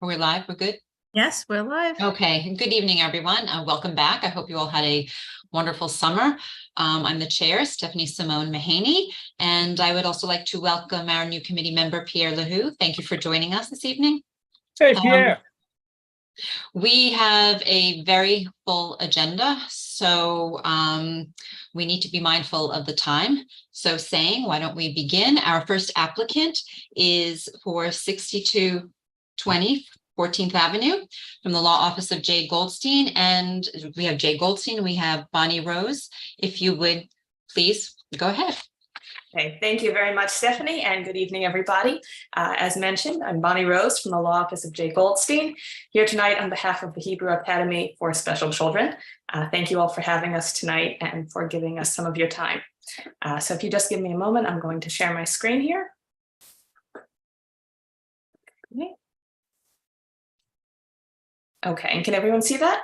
Are we live? We're good? Yes, we're live. Okay, good evening, everyone. Welcome back. I hope you all had a wonderful summer. I'm the chair, Stephanie Simone Mahaney, and I would also like to welcome our new committee member, Pierre Lahou. Thank you for joining us this evening. Hey, Pierre. We have a very full agenda, so we need to be mindful of the time. So why don't we begin? Our first applicant is for 6220 14th Avenue from the Law Office of Jay Goldstein. And we have Jay Goldstein, we have Bonnie Rose. If you would please go ahead. Okay, thank you very much, Stephanie, and good evening, everybody. As mentioned, I'm Bonnie Rose from the Law Office of Jay Goldstein, here tonight on behalf of the Hebrew Academy for Special Children. Thank you all for having us tonight and for giving us some of your time. So if you just give me a moment, I'm going to share my screen here. Okay, and can everyone see that?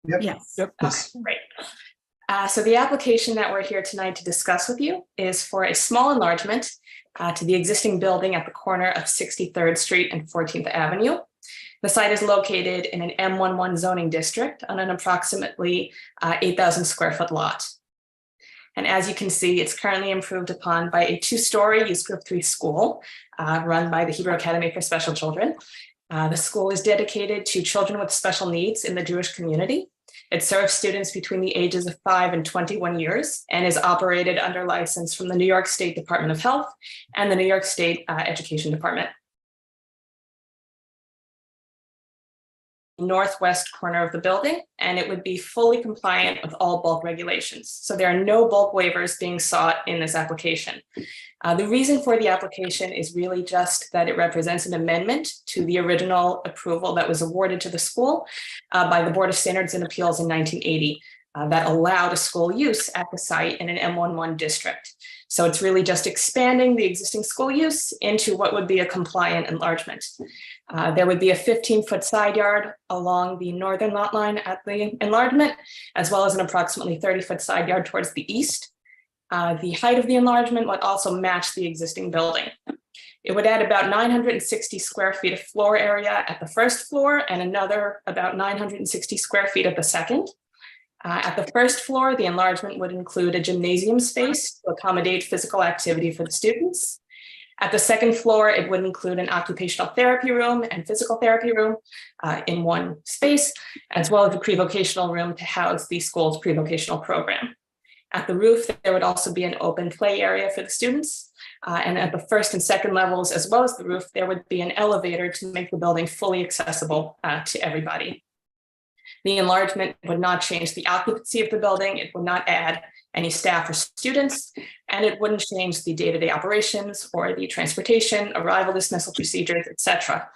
Yep. Yes. Yep. Okay, great. So the application that we're here tonight to discuss with you is for a small enlargement to the existing building at the corner of 63rd Street and 14th Avenue. The site is located in an M11 zoning district on an approximately 8,000 square foot lot. And as you can see, it's currently improved upon by a 2-story Youth Group 3 school run by the Hebrew Academy for Special Children. The school is dedicated to children with special needs in the Jewish community. It serves students between the ages of 5 and 21 years and is operated under license from the New York State Department of Health and the New York State Education Department. Northwest corner of the building, and it would be fully compliant with all bulk regulations. So there are no bulk waivers being sought in this application. The reason for the application is really just that it represents an amendment to the original approval that was awarded to the school by the Board of Standards and Appeals in 1980 that allowed a school use at the site in an M11 district. So it's really just expanding the existing school use into what would be a compliant enlargement. There would be a 15-foot side yard along the northern lot line at the enlargement, as well as an approximately 30-foot side yard towards the east. The height of the enlargement would also match the existing building. It would add about 960 square feet of floor area at the first floor and another about 960 square feet at the second. At the first floor, the enlargement would include a gymnasium space to accommodate physical activity for the students. At the second floor, it would include an occupational therapy room and physical therapy room in one space, as well as a pre-vocational room to house the school's pre-vocational program. At the roof, there would also be an open play area for the students. And at the first and second levels, as well as the roof, there would be an elevator to make the building fully accessible to everybody. The enlargement would not change the occupancy of the building. It would not add any staff or students, and it wouldn't change the day-to-day operations or the transportation, arrival dismissal procedures, etc.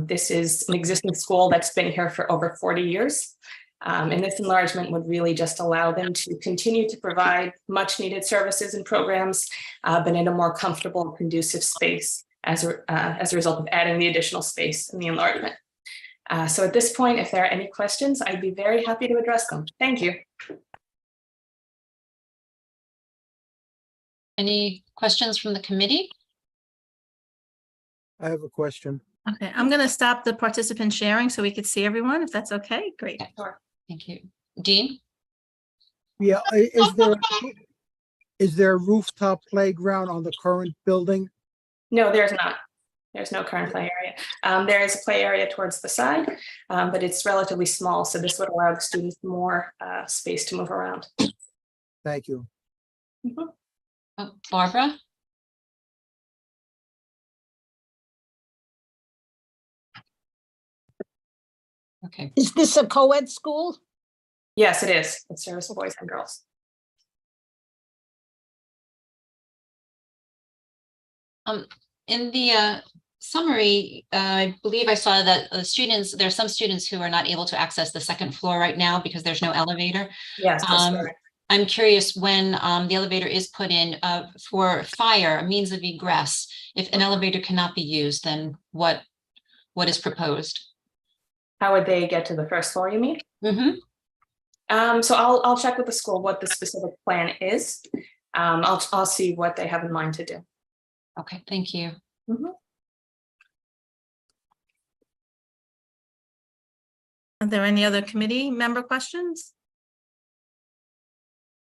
This is an existing school that's been here for over 40 years. And this enlargement would really just allow them to continue to provide much needed services and programs, but in a more comfortable, conducive space as a result of adding the additional space in the enlargement. So at this point, if there are any questions, I'd be very happy to address them. Thank you. Any questions from the committee? I have a question. Okay, I'm going to stop the participant sharing so we could see everyone, if that's okay. Great. Sure. Thank you. Dean? Yeah, is there a rooftop playground on the current building? No, there's not. There's no current play area. There is a play area towards the side, but it's relatively small. So this would allow the students more space to move around. Thank you. Mm-hmm. Oh, Barbara? Okay. Is this a co-ed school? Yes, it is. It serves boys and girls. In the summary, I believe I saw that there are some students who are not able to access the second floor right now because there's no elevator. Yes, that's correct. I'm curious when the elevator is put in for fire, a means of egress. If an elevator cannot be used, then what is proposed? How would they get to the first floor, you mean? Mm-hmm. So I'll check with the school what the specific plan is. I'll see what they have in mind to do. Okay, thank you. Mm-hmm. Are there any other committee member questions?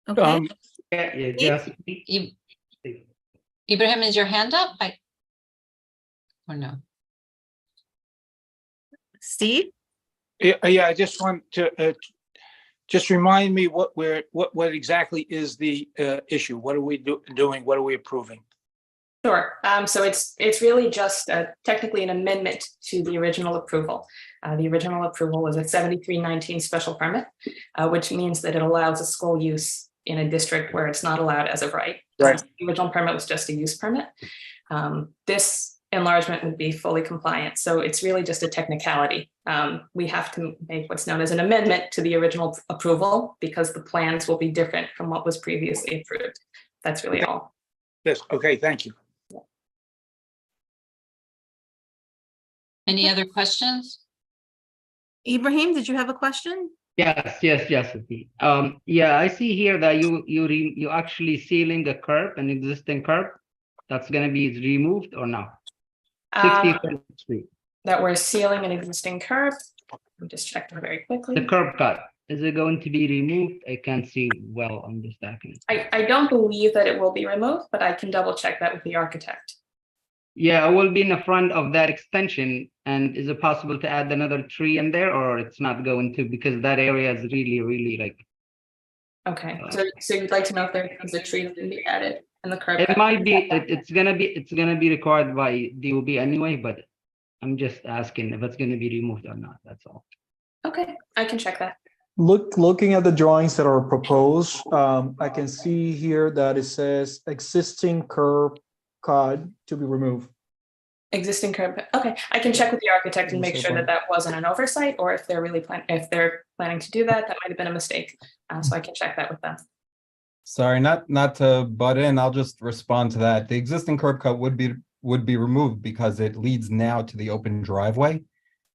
Okay, Yes. Ibrahim, is your hand up? Or no? Steve? Yeah, I just want to, just remind me what exactly is the issue? What are we doing? What are we approving? Sure. So it's really just technically an amendment to the original approval. The original approval was a 7319 special permit, which means that it allows a school use in a district where it's not allowed as of right. Right. The original permit was just a use permit. This enlargement would be fully compliant. So it's really just a technicality. We have to make what's known as an amendment to the original approval because the plans will be different from what was previously approved. That's really all. Yes, okay, thank you. Any other questions? Ibrahim, did you have a question? Yes. Yeah, I see here that you actually sealing the curb, an existing curb that's gonna be removed or not? 64th Street. That we're sealing an existing curb. Let me just check that very quickly. The curb cut, is it going to be removed? I can't see well on this document. I don't believe that it will be removed, but I can double check that with the architect. Yeah, it will be in the front of that extension. And is it possible to add another tree in there, or it's not going to, because that area is really like. Okay, so you'd like to know if there's a tree that can be added in the curb? It cut? might be, it's gonna be required by DOB anyway, but I'm just asking if it's gonna be removed or not, that's all. Okay, I can check that. Looking at the drawings that are proposed, I can see here that it says existing curb cut to be removed. Existing curb, okay, I can check with the architect and make sure that that wasn't an oversight, or if they're planning to do that, that might have been a mistake. So I can check that with them. Sorry, not to butt in, I'll just respond to that. The existing curb cut would be removed because it leads now to the open driveway,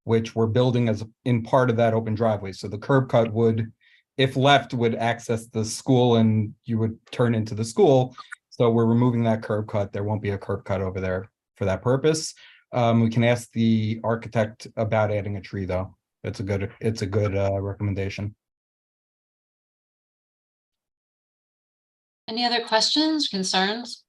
which we're building as in part of that open driveway. So the curb cut would, if left, would access the school and you would turn into the school. So we're removing that curb cut. There won't be a curb cut over there for that purpose. We can ask the architect about adding a tree though. It's a good recommendation. Any other questions, concerns?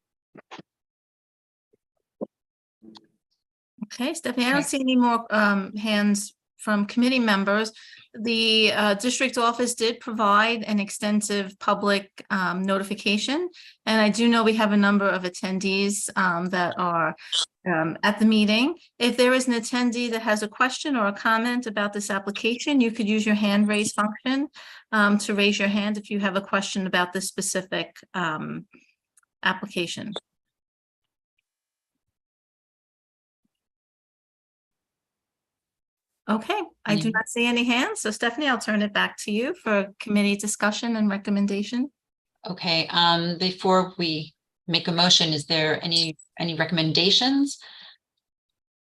Okay, Stephanie, I don't see any more hands from committee members. The district office did provide an extensive public notification. And I do know we have a number of attendees that are at the meeting. If there is an attendee that has a question or a comment about this application, you could use your hand raise function to raise your hand if you have a question about this specific application. Okay, I do not see any hands. So Stephanie, I'll turn it back to you for committee discussion and recommendation. Okay, before we make a motion, is there any recommendations?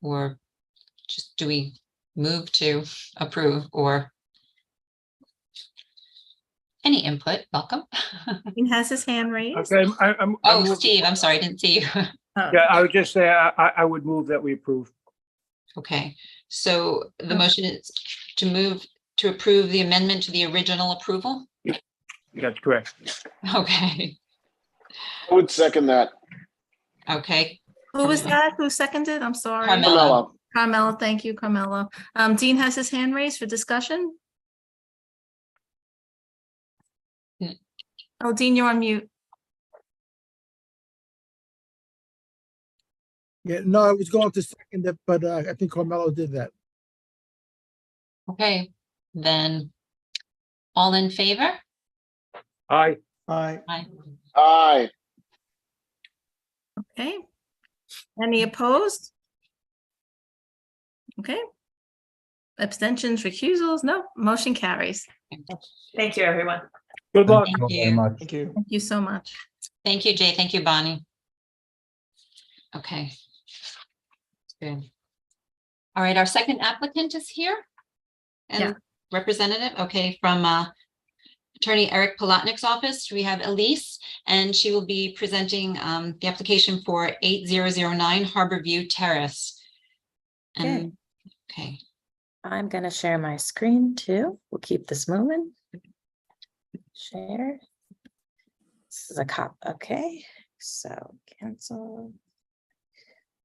Or just do we move to approve, or any input? Welcome. He has his hand raised. Okay, Oh, Steve, I'm sorry, I didn't see you. Oh, Yeah, I would just say, I would move that we approve. Okay, so the motion is to move to approve the amendment to the original approval? That's correct. Okay, I would second that. okay. Who was that? Who seconded? I'm sorry. Carmella. Carmelo, thank you, Carmelo. Dean has his hand raised for discussion. Oh, Dean, you're on mute. Yeah, no, I was going to second it, but I think Carmelo did that. Okay, then all in favor? Aye. Aye. Aye. Aye. Okay. Any opposed? Okay. Abstentions, recusals? No, motion carries. Thank you, everyone. Good luck. Thank Thank you very you. much. Thank you. Thank you so much. Thank you, Jay. Thank you, Bonnie. Okay. Good. All right, our second applicant is here. Yeah. And representative, okay, from Attorney Eric Palatnik's office, we have Elise, and she will be presenting the application for 8009 Harbor View Terrace. And, okay, I'm gonna share my screen too. We'll keep this moving. Share. This is a cop. Okay, so cancel.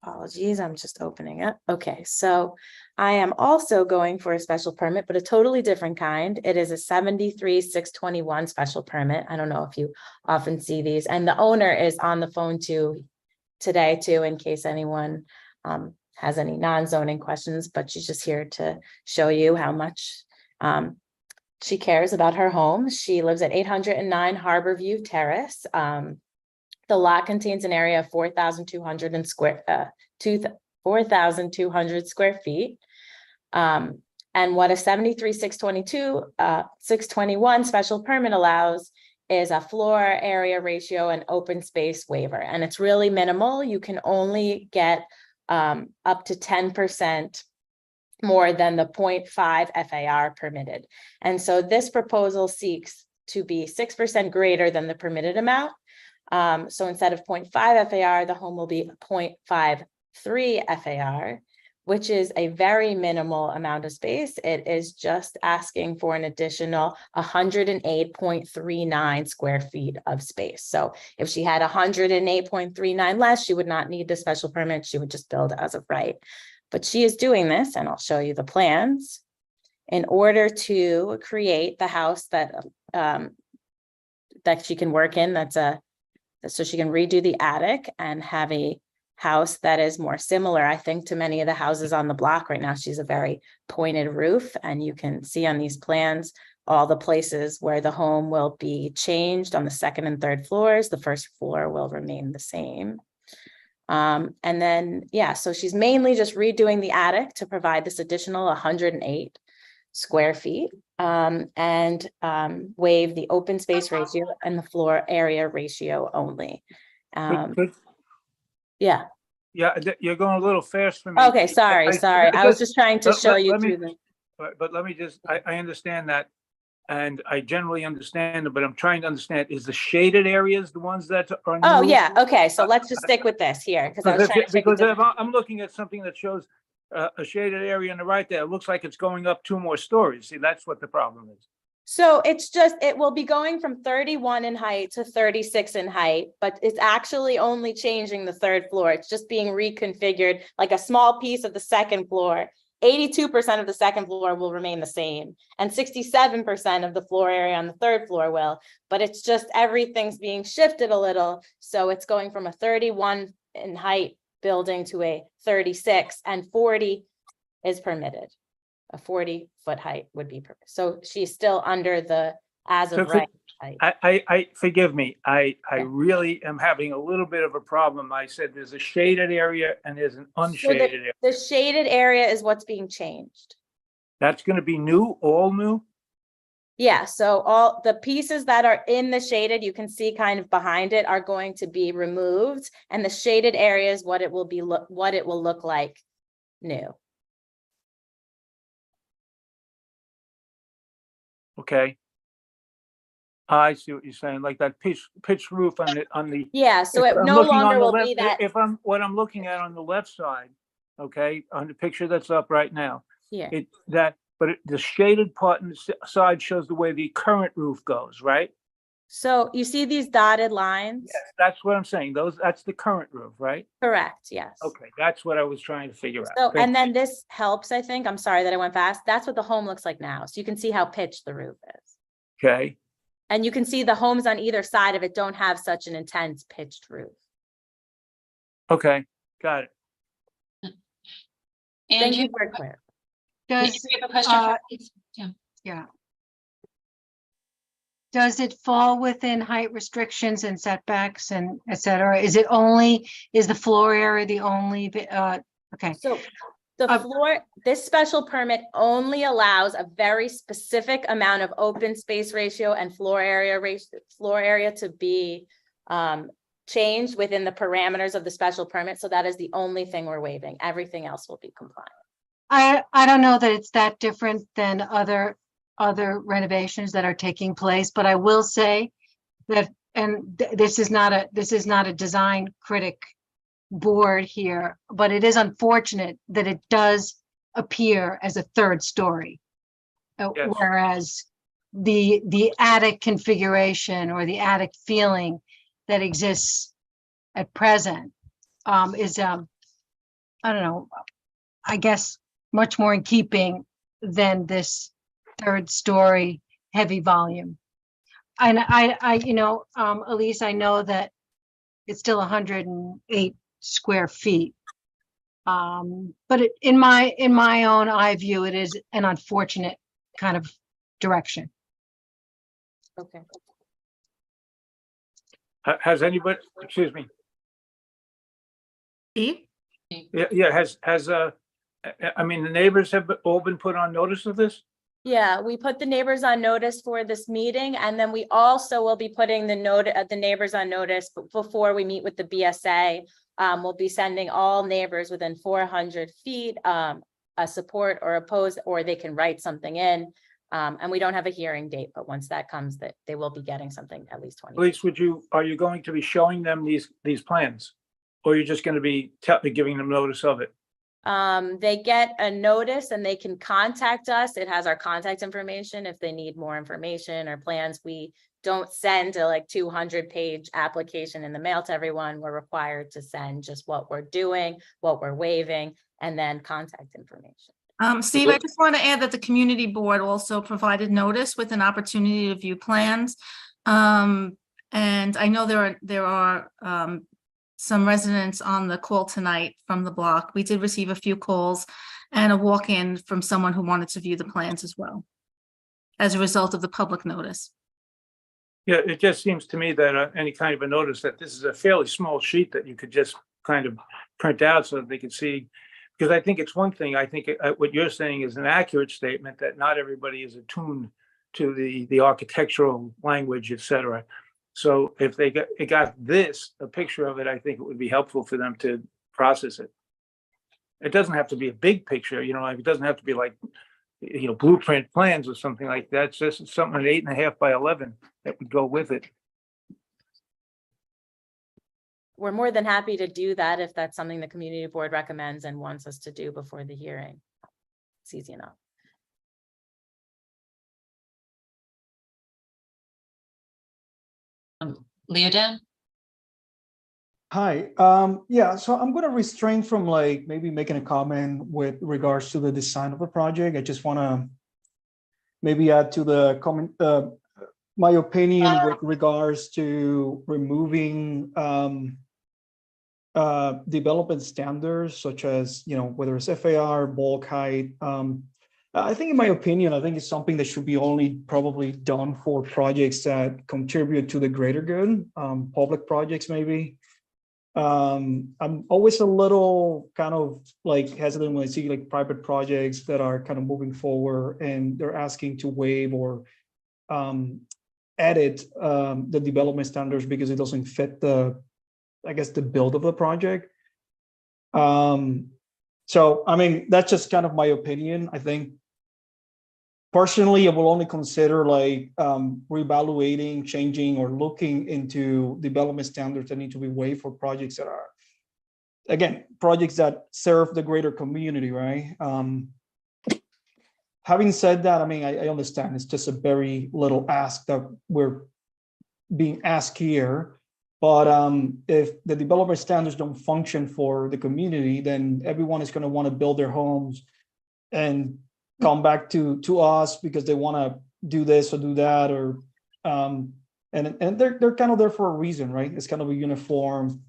Apologies, I'm just opening up. Okay, so I am also going for a special permit, but a totally different kind. It is a 73-621 special permit. I don't know if you often see these, and the owner is on the phone today too, in case anyone has any non-zoning questions, but she's just here to show you how much she cares about her home. She lives at 809 Harborview Terrace. The lot contains an area of 4,200 square feet. And what a 73-621 special permit allows is a floor area ratio and open space waiver. And it's really minimal. You can only get up to 10% more than the 0.5 FAR permitted. And so this proposal seeks to be 6% greater than the permitted amount. So instead of 0.5 FAR, the home will be 0.53 FAR, which is a very minimal amount of space. It is just asking for an additional 108.39 square feet of space. So if she had 108.39 less, she would not need the special permit. She would just build as of right. But she is doing this, and I'll show you the plans, in order to create the house that she can work in. So she can redo the attic and have a house that is more similar, I think, to many of the houses on the block right now. She's a very pointed roof, and you can see on these plans all the places where the home will be changed on the second and third floors. The first floor will remain the same. And then, yeah, so she's mainly just redoing the attic to provide this additional 108 square feet and waive the open space ratio and the floor area ratio only. Yeah. Yeah, you're going a little fast for me. Okay, sorry. I was just trying to show you through the. But let me just, I understand that, and I generally understand it, but I'm trying to understand, is the shaded areas the ones that are new? Oh, yeah. Okay, so let's just stick with this here, because I was trying to. Because if I'm looking at something that shows a shaded area on the right there, it looks like it's going up 2 more stories. See, that's what the problem is. So it's just, it will be going from 31 in height to 36 in height, but it's actually only changing the third floor. It's just being reconfigured, like a small piece of the second floor. 82% of the second floor will remain the same, and 67% of the floor area on the third floor will, but it's just everything's being shifted a little. So it's going from a 31 in height building to a 36, and 40 is permitted. A 40-foot height would be perfect. So she's still under the as of right height. I forgive me. I really am having a little bit of a problem. I said there's a shaded area and there's an unshaded area. The shaded area is what's being changed. That's going to be new, all new? Yeah, so all the pieces that are in the shaded, you can see kind of behind it, are going to be removed, and the shaded area is what it will be, what it will look like new. Okay. I see what you're saying, like that pitch roof on the. Yeah, so it no longer will be that. What I'm looking at on the left side, okay, on the picture that's up right now. Yeah. The shaded part on the side shows the way the current roof goes, right? So you see these dotted lines? Yes, that's what I'm saying. That's the current roof, right? Correct, yes. Okay, that's what I was trying to figure out. So, and then this helps, I think. I'm sorry that I went fast. That's what the home looks like now. So you can see how pitched the roof is. Okay. And you can see the homes on either side of it don't have such an intense pitched roof. Okay, got it. Thank you for clear. Does you have a question? Yeah. Does it fall within height restrictions and setbacks and et cetera? Is the floor area the only, okay. So the floor, this special permit only allows a very specific amount of open space ratio and floor area to be changed within the parameters of the special permit. So that is the only thing we're waiving. Everything else will be compliant. I don't know that it's that different than other renovations that are taking place, but I will say that, and this is not a design critic board here, but it is unfortunate that it does appear as a third story. Yes. Whereas the attic configuration or the attic feeling that exists at present is, I don't know, I guess much more in keeping than this third story heavy volume. And Elise, I know that it's still 108 square feet. But in my own eye view, it is an unfortunate kind of direction. Okay. Has anybody, excuse me, Steve? the neighbors have all been put on notice of this? Yeah, we put the neighbors on notice for this meeting, and then we also will be putting the neighbors on notice before we meet with the BSA. We'll be sending all neighbors within 400 feet a support or oppose, or they can write something in. And we don't have a hearing date, but once that comes, that they will be getting something at least 20. Elise, are you going to be showing them these plans? Or you're just going to be giving them notice of it? They get a notice and they can contact us. It has our contact information if they need more information or plans. We don't send a 200-page application in the mail to everyone. We're required to send just what we're doing, what we're waiving, and then contact information. Steve, I just want to add that the community board also provided notice with an opportunity to view plans. And I know there are some residents on the call tonight from the block. We did receive a few calls and a walk-in from someone who wanted to view the plans as well, as a result of the public notice. Yeah, it just seems to me that any kind of a notice that this is a fairly small sheet that you could just kind of print out so that they could see. Because I think it's one thing, I think what you're saying is an accurate statement that not everybody is attuned to the architectural language, et cetera. So if they got a picture of it, I think it would be helpful for them to process it. It doesn't have to be a big picture, it doesn't have to be blueprint plans or something like that. It's just something 8.5 by 11 that would go with it. We're more than happy to do that if that's something the community board recommends and wants us to do before the hearing. It's easy enough. Leodan? Hi, yeah, so I'm going to refrain from maybe making a comment with regards to the design of the project. I just want to maybe add to the comment, my opinion with regards to removing development standards such as, whether it's FAR, bulk height. I think in my opinion, I think it's something that should be only probably done for projects that contribute to the greater good, public projects maybe. I'm always a little kind of hesitant when I see private projects that are kind of moving forward and they're asking to waive or edit the development standards because it doesn't fit the build of the project. So, I mean, that's just kind of my opinion. I think personally, I will only consider reevaluating, changing, or looking into development standards that need to be waived for projects that are, again, projects that serve the greater community, right? Having said that, I mean, I understand it's just a very little ask that we're being asked here. But if the development standards don't function for the community, then everyone is going to want to build their homes and come back to us because they want to do this or do that, or and they're kind of there for a reason, right? It's kind of a uniform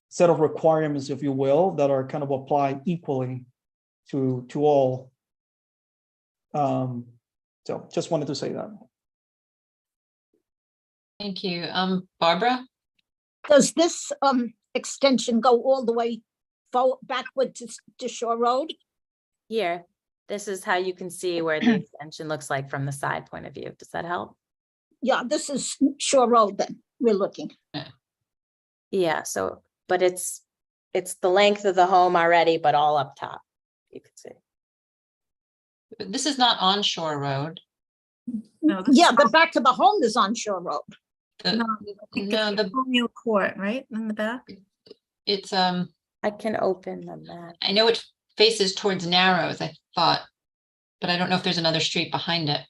set of requirements, if you will, that are kind of applied equally to all. So just wanted to say that. Thank you. Barbara? Does this extension go all the way backward to Shore Road? Here, this is how you can see where the extension looks like from the side point of view. Does that help? Yeah, this is Shore Road then we're looking. Yeah, so, but it's the length of the home already, but all up top, you can see. This is not on Shore Road. No, Yeah, the back of the home is on Shore Road. the Colonial Court, right, in the back? It's I can open the map. I know it faces towards Narrows, I thought, but I don't know if there's another street behind it.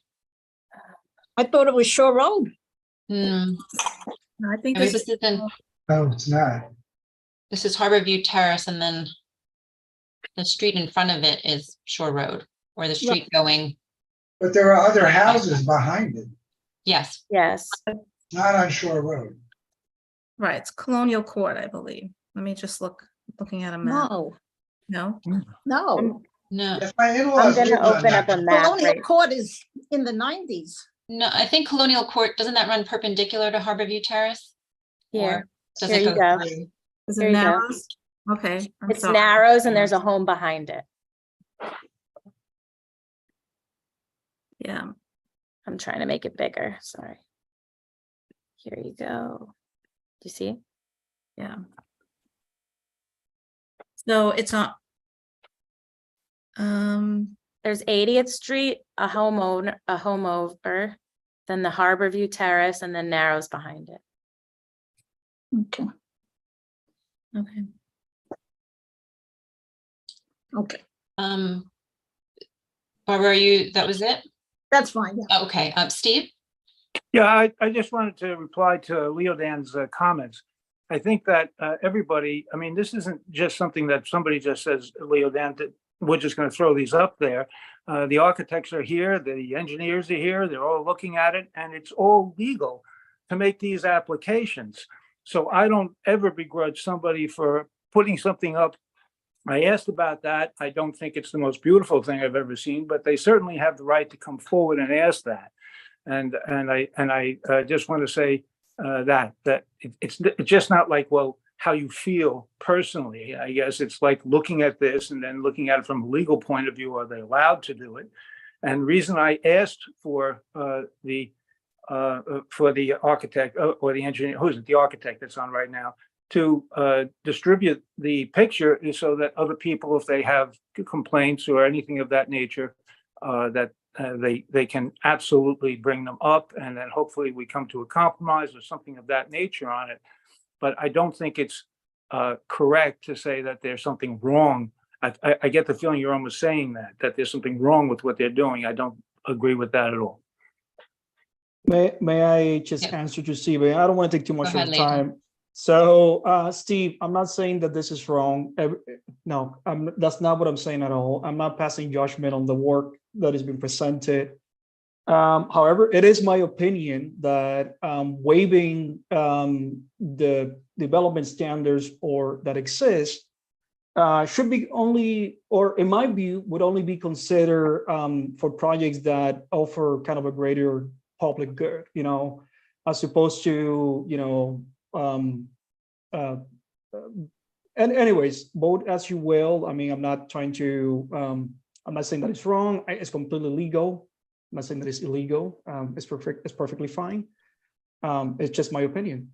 I thought it was Shore Road. Hmm, I think maybe this this is No, it's not. this is Harbor View Terrace, and then the street in front of it is Shore Road, or the street going, But there are other houses behind it, yes. Yes, not on Shore Road. right, it's Colonial Court, I believe. Let me just looking at a map. No, No? no. No, Yes, my I'm in-laws gonna lived on open up that. a map Colonial right. Court is in the 90s. no, I think Colonial Court, doesn't that run perpendicular to Harbor View Terrace? Here. Or does Here it you go go. through? Is Here it you go. Narrows? Okay. I'm It's sorry. Narrows and there's a home behind it. Yeah, I'm trying to make it bigger, sorry. Here you go. Do you see? yeah. So it's on. There's 80th Street, a home over, then the Harbor View Terrace, and then Narrows behind it. Okay, Okay. okay, Barbara, that was it? that's fine. Yeah. Okay, Steve? Yeah, I just wanted to reply to Leo Dan's comments. I think that everybody, I mean, this isn't just something that somebody just says, Leo Dan, that we're just going to throw these up there. The architects are here, the engineers are here, they're all looking at it, and it's all legal to make these applications. So I don't ever begrudge somebody for putting something up. I asked about that. I don't think it's the most beautiful thing I've ever seen, but they certainly have the right to come forward and ask that. And I just want to say that it's just not like, well, how you feel personally. I guess it's like looking at this and then looking at it from a legal point of view. Are they allowed to do it? And the reason I asked for the architect or the engineer, who's it, the architect that's on right now, to distribute the picture is so that other people, if they have complaints or anything of that nature, that they can absolutely bring them up, and then hopefully we come to a compromise or something of that nature on it. But I don't think it's correct to say that there's something wrong. I get the feeling you're almost saying that there's something wrong with what they're doing. I don't agree with that at all. May I just Yeah. answer to Steve? I don't want to take too much Go of ahead, your time. So, Steve, I'm not saying that this is wrong. No, that's not what I'm saying at all. I'm not passing judgment on the work that has been presented. However, it is my opinion that waiving the development standards or that exist should be only, or in my view, would only be considered for projects that offer kind of a greater public good, as opposed to, and anyways, vote as you will. I mean, I'm not trying to, I'm not saying that it's wrong. It's completely legal. I'm not saying that it's illegal. It's perfectly fine. It's just my opinion.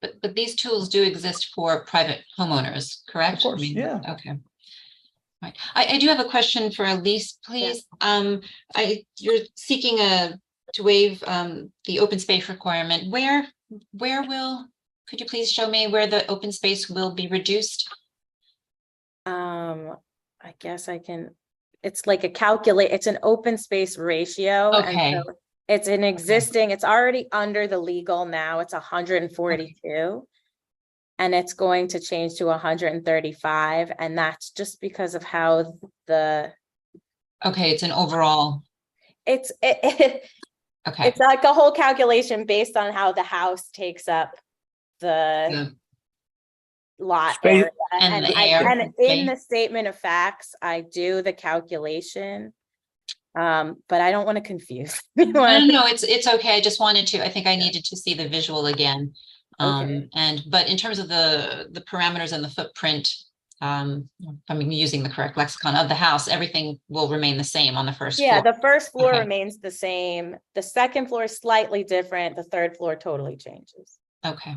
But these tools do exist for private homeowners, correct? Of course, yeah. Okay. Right. I do have a question for Elise, please. You're seeking to waive the open space requirement. Where could you please show me where the open space will be reduced? I guess I can, it's like it's an open space ratio. Okay. And so it's an existing, it's already under the legal now, it's 142. And it's going to change to 135. And that's just because of how Okay, it's an overall. Okay. Okay. It's like a whole calculation based on how the house takes up the lot Space- area. And the I- air, and okay. in the statement of facts, I do the calculation. But I don't want to confuse. No, it's okay. I just wanted to, I think I needed to see the visual again. Okay. But in terms of the parameters and the footprint, if I'm using the correct lexicon of the house, everything will remain the same on the first floor. Yeah, the first floor Okay. remains the same. The second floor is slightly different. The third floor totally changes. Okay.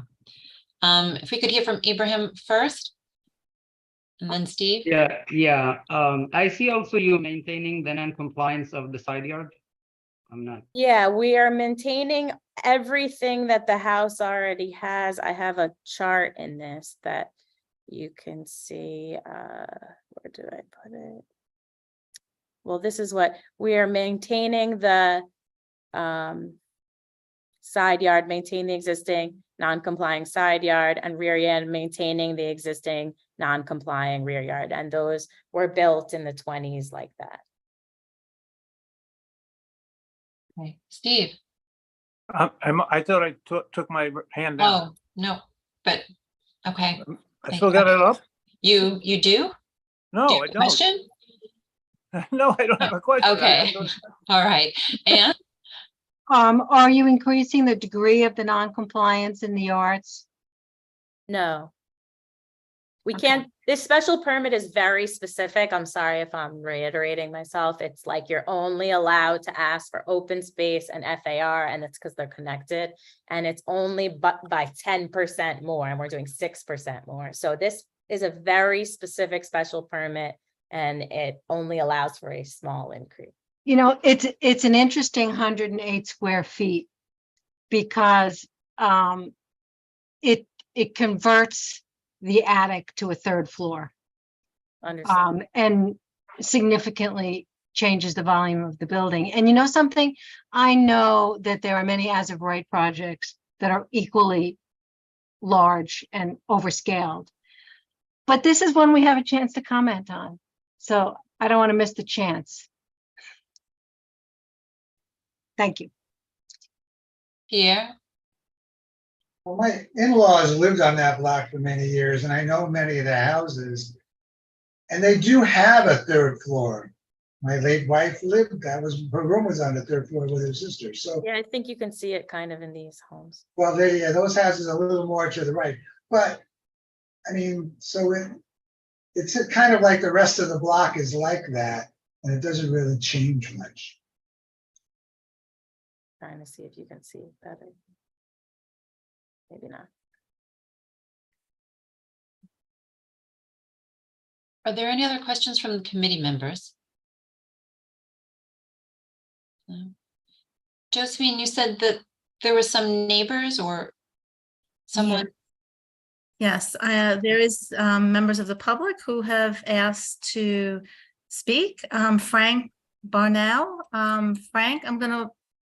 If we could hear from Ibrahim first. And then Steve. Yeah. I see also you maintaining the non-compliance of the side yard. I'm not. Yeah, we are maintaining everything that the house already has. I have a chart in this that you can see, where did I put it? Well, this is what we are maintaining the side yard, maintain the existing non-complying side yard, and rear yard, maintaining the existing non-complying rear yard. And those were built in the 20s like that. Okay, Steve. I thought I took my hand down. Oh, no, but, okay. I still got it up? You do? Do you No, have I a don't. question? No, I don't have a question. Okay, all right. And Are you increasing the degree of the non-compliance in the yards? No. We Okay. can't, this special permit is very specific. I'm sorry if I'm reiterating myself. It's like you're only allowed to ask for open space and FAR, and it's because they're connected. And it's only but by 10% more, and we're doing 6% more. So this is a very specific special permit, and it only allows for a small increase. You know, it's an interesting 108 square feet because it converts the attic to a third floor Understand? and significantly changes the volume of the building. And you know something? I know that there are many as of right projects that are equally large and overscaled. But this is one we have a chance to comment on. So I don't want to miss the chance. Thank you. Pierre, Well, my in-laws lived on that block for many years, and I know many of the houses. And they do have a third floor. My late wife lived, her room was on the third floor with her sister. So, Yeah, I think you can see it kind of in these homes. well, those houses are a little more to the right. But, I mean, so it's kind of like the rest of the block is like that, and it doesn't really change much. Trying to see if you can see it better. Maybe not. are there any other questions from the committee members? No. Josephine, you said that there were some neighbors or someone? Yes, there is members of the public who have asked to speak. Frank Barnell. Frank,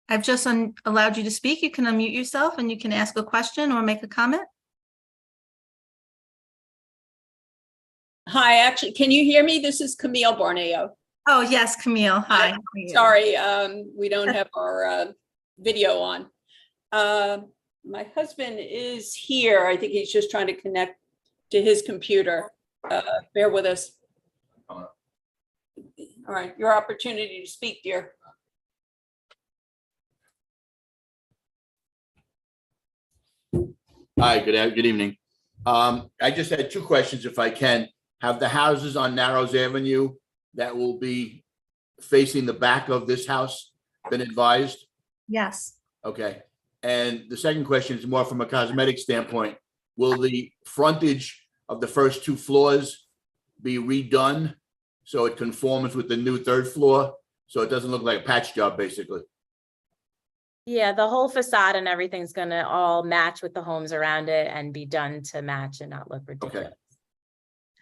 I've just allowed you to speak. You can unmute yourself and you can ask a question or make a comment. Hi, actually, can you hear me? This is Camille Barneo. Oh, yes, Camille. Hi. How are you? Sorry, we don't have our video on. My husband is here. I think he's just trying to connect to his computer. Bear with us. All right, your opportunity to speak, dear. Hi, good evening. I just had two questions, if I can. Have the houses on Narrows Avenue that will be facing the back of this house been advised? Yes. Okay. And the second question is more from a cosmetic standpoint. Will the frontage of the first two floors be redone so it conforms with the new third floor? So it doesn't look like a patch job, basically? Yeah, the whole facade and everything's gonna all match with the homes around it and be done to match and not look ridiculous. Okay.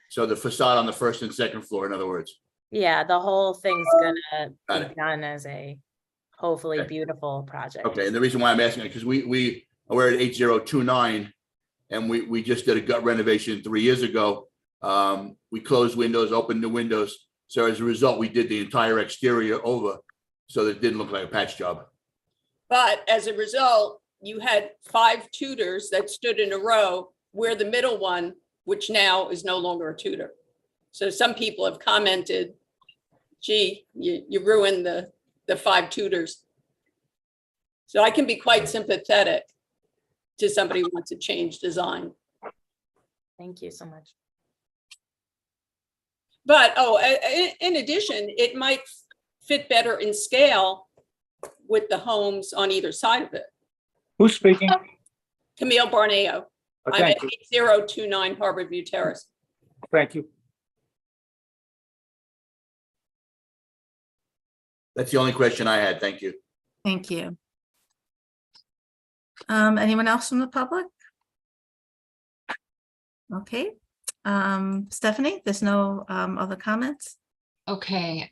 So the facade on the first and second floor, in other words? Yeah, the whole thing's gonna Got be done as a hopefully Okay. beautiful project. Okay, and the reason why I'm asking it, because we're at 8029, and we just did a gut renovation 3 years ago. We closed windows, opened new windows. So as a result, we did the entire exterior over, so that it didn't look like a patch job. But as a result, you had 5 tutors that stood in a row. We're the middle one, which now is no longer a tutor. So some people have commented, gee, you ruined the 5 tutors. So I can be quite sympathetic to somebody who wants to change design. Thank you so much. But, in addition, it might fit better in scale with the homes on either side of it. Who's speaking? Camille Barneo. Oh, I'm at thank you. 8029 Harbor View Terrace. Thank you. That's the only question I had. Thank you. Thank you. Anyone else from the public? Okay. Stephanie, there's no other comments? Okay,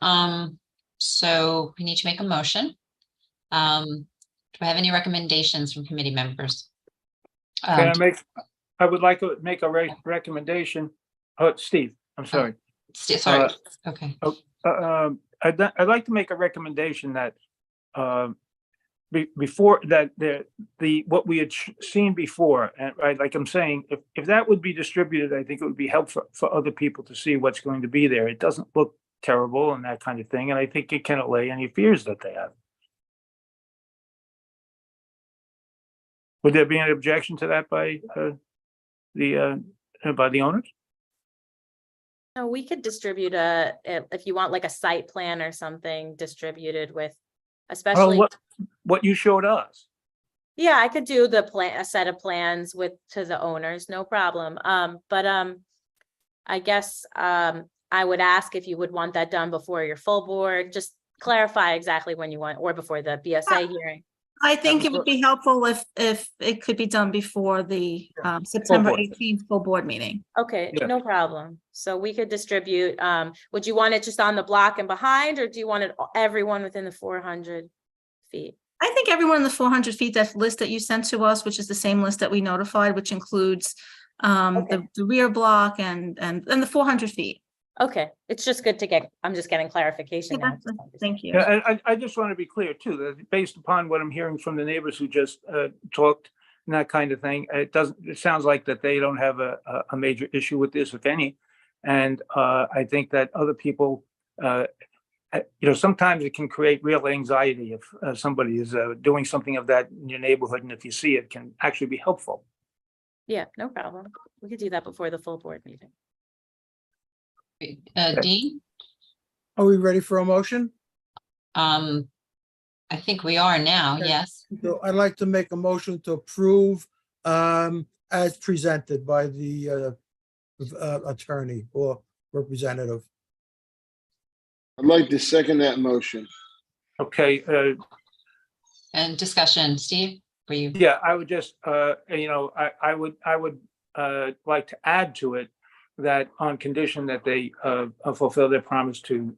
so we need to make a motion. Do I have any recommendations from committee members? I would like to make a recommendation. Oh, Steve, I'm sorry. Sorry, okay. I'd like to make a recommendation that before that what we had seen before, and right, like I'm saying, if that would be distributed, I think it would be helpful for other people to see what's going to be there. It doesn't look terrible and that kind of thing, and I think it can allay any fears that they have. Would there be an objection to that by the owners? No, we could distribute if you want like a site plan or something distributed with, especially. What you showed us. Yeah, I could do a set of plans to the owners, no problem. But I guess I would ask if you would want that done before your full board, just clarify exactly when you want, or before the BSA hearing. I think it would be helpful if it could be done before the September 18th full board meeting. Okay, no problem. So we could distribute, would you want it just on the block and behind, or do you want it everyone within the 400 feet? I think everyone in the 400 feet, that list that you sent to us, which is the same list that we notified, which includes the rear block and the 400 feet. Okay, it's just good to I'm just getting clarification now. Thank you. Yeah, I just want to be clear too, that based upon what I'm hearing from the neighbors who just talked and that kind of thing, it sounds like that they don't have a major issue with this, if any. And I think that other people, sometimes it can create real anxiety if somebody is doing something of that in your neighborhood, and if you see it, can actually be helpful. Yeah, no problem. We could do that before the full board meeting. Dean? Are we ready for a motion? I think we are now, Okay. yes. So I'd like to make a motion to approve as presented by the attorney or representative. I'd like to second that motion. Okay, And discussion, Steve, were you? yeah, I would just, I would like to add to it that on condition that they fulfill their promise to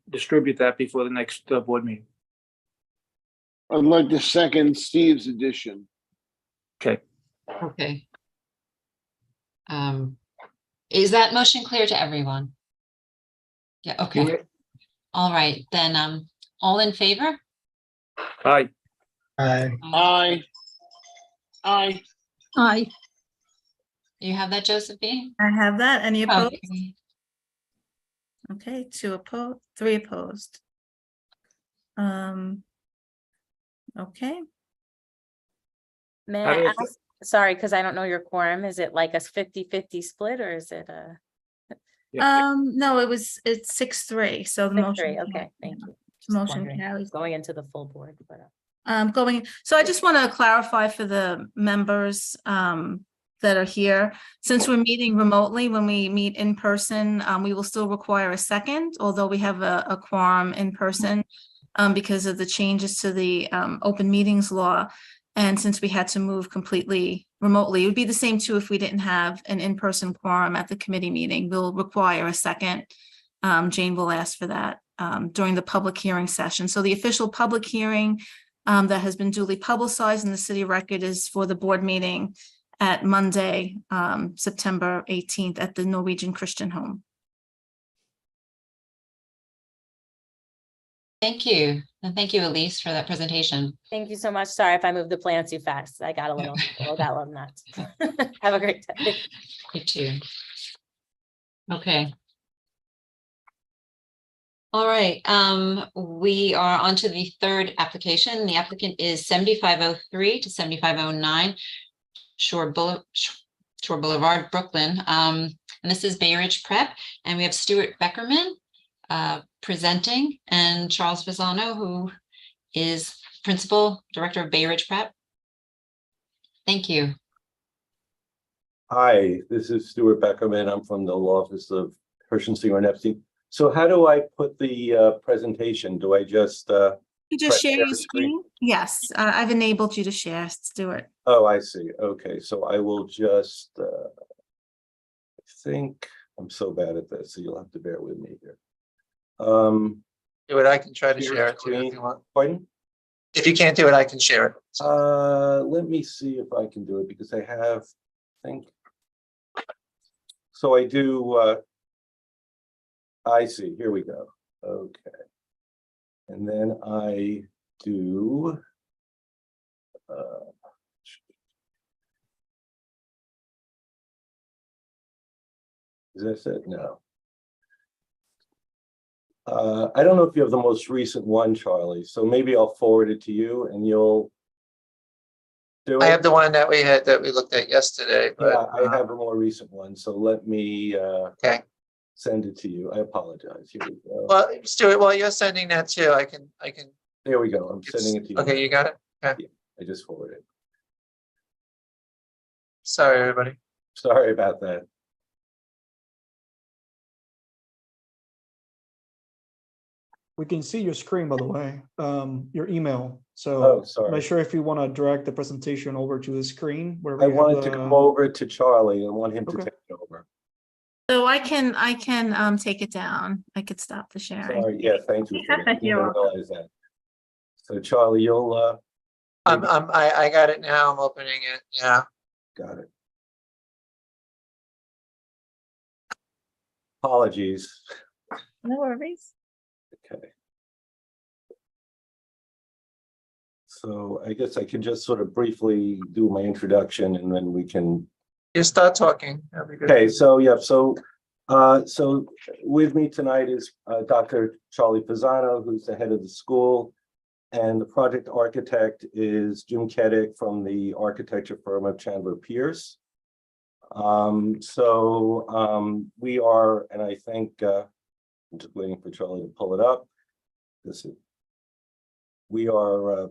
distribute that before the next board meeting. I'd like to second Steve's addition. Okay. Okay. Is that motion clear to everyone? Yeah, okay. Yeah. All right, then, all in favor? Aye. Aye. Aye. Aye. Aye. You have that, Josephine? I have that. Any opposed? Okay. Okay, 2 opposed, 3 opposed. Okay. May How do I you ask, sorry, because I don't know your quorum. Is it like a 50-50 split, or is it a No, it's 6-3, so the 6-3? motion. Okay, thank you. Just Motion wondering, carries. going into the full board, but So I just want to clarify for the members that are here, since we're meeting remotely, when we meet in person, we will still require a second, although we have a quorum in person because of the changes to the open meetings law. And since we had to move completely remotely, it would be the same too if we didn't have an in-person quorum at the committee meeting. We'll require a second. Jane will ask for that during the public hearing session. So the official public hearing that has been duly publicized in the city record is for the board meeting at Monday, September 18th at the Norwegian Christian Home. Thank you. And thank you, Elise, for that presentation. thank you so much. Sorry if I moved the plan too fast. I got a little nuts. Have a great day. You too. Okay. All right, we are on to the third application. The applicant is 7503 to 7509 Shore Boulevard, Brooklyn. And this is Bay Ridge Prep, and we have Stuart Beckerman presenting, and Charles Visano, who is Principal Director of Bay Ridge Prep. Thank you. Hi, this is Stuart Beckerman. I'm from the law office of Hershensinger and Epstein. So how do I put the presentation? Do I just You just press share your screen? Yes, I've enabled you to share, Stuart. Oh, I see. Okay, so I will just think I'm so bad at this, so you'll have to bear with me here. Do it, I can try to share it too if you want. Pardon? If you can't do it, I can share it. Let me see if I can do it because I have, I think. So I do, I see, here we go. Okay. And then I do, is this it? No. I don't know if you have the most recent one, Charlie, so maybe I'll forward it to you and you'll do it. I have the one that we looked at yesterday, but Yeah, I have a more recent one, so let me okay. Send it to you. I apologize. Here we go. Well, Stuart, while you're sending that too, I can. There we go. I'm sending it to you. Okay, now. you got it? Okay. Yeah, I just forwarded it. Sorry, everybody. Sorry about that. We can see your screen, by the way, your email. So Oh, sorry. I'm not sure if you want to direct the presentation over to the screen where I we have wanted to come over to Charlie. I want him to Okay. take it over. So I can take it down. I could stop the sharing. Sorry. Yeah, thank you for that. I didn't You're welcome. realize that. So Charlie, you'll I got it now. I'm opening it. Yeah. got it. Apologies. No worries. Okay. So I guess I can just sort of briefly do my introduction and then we can. You start talking. That'd be good. Okay, so yeah, so with me tonight is Dr. Charlie Pisano, who's the head of the school, and the project architect is Jim Keddick from the architecture firm of Chandler Pierce. We are, and I think I'm just waiting for Charlie to pull it up. We are.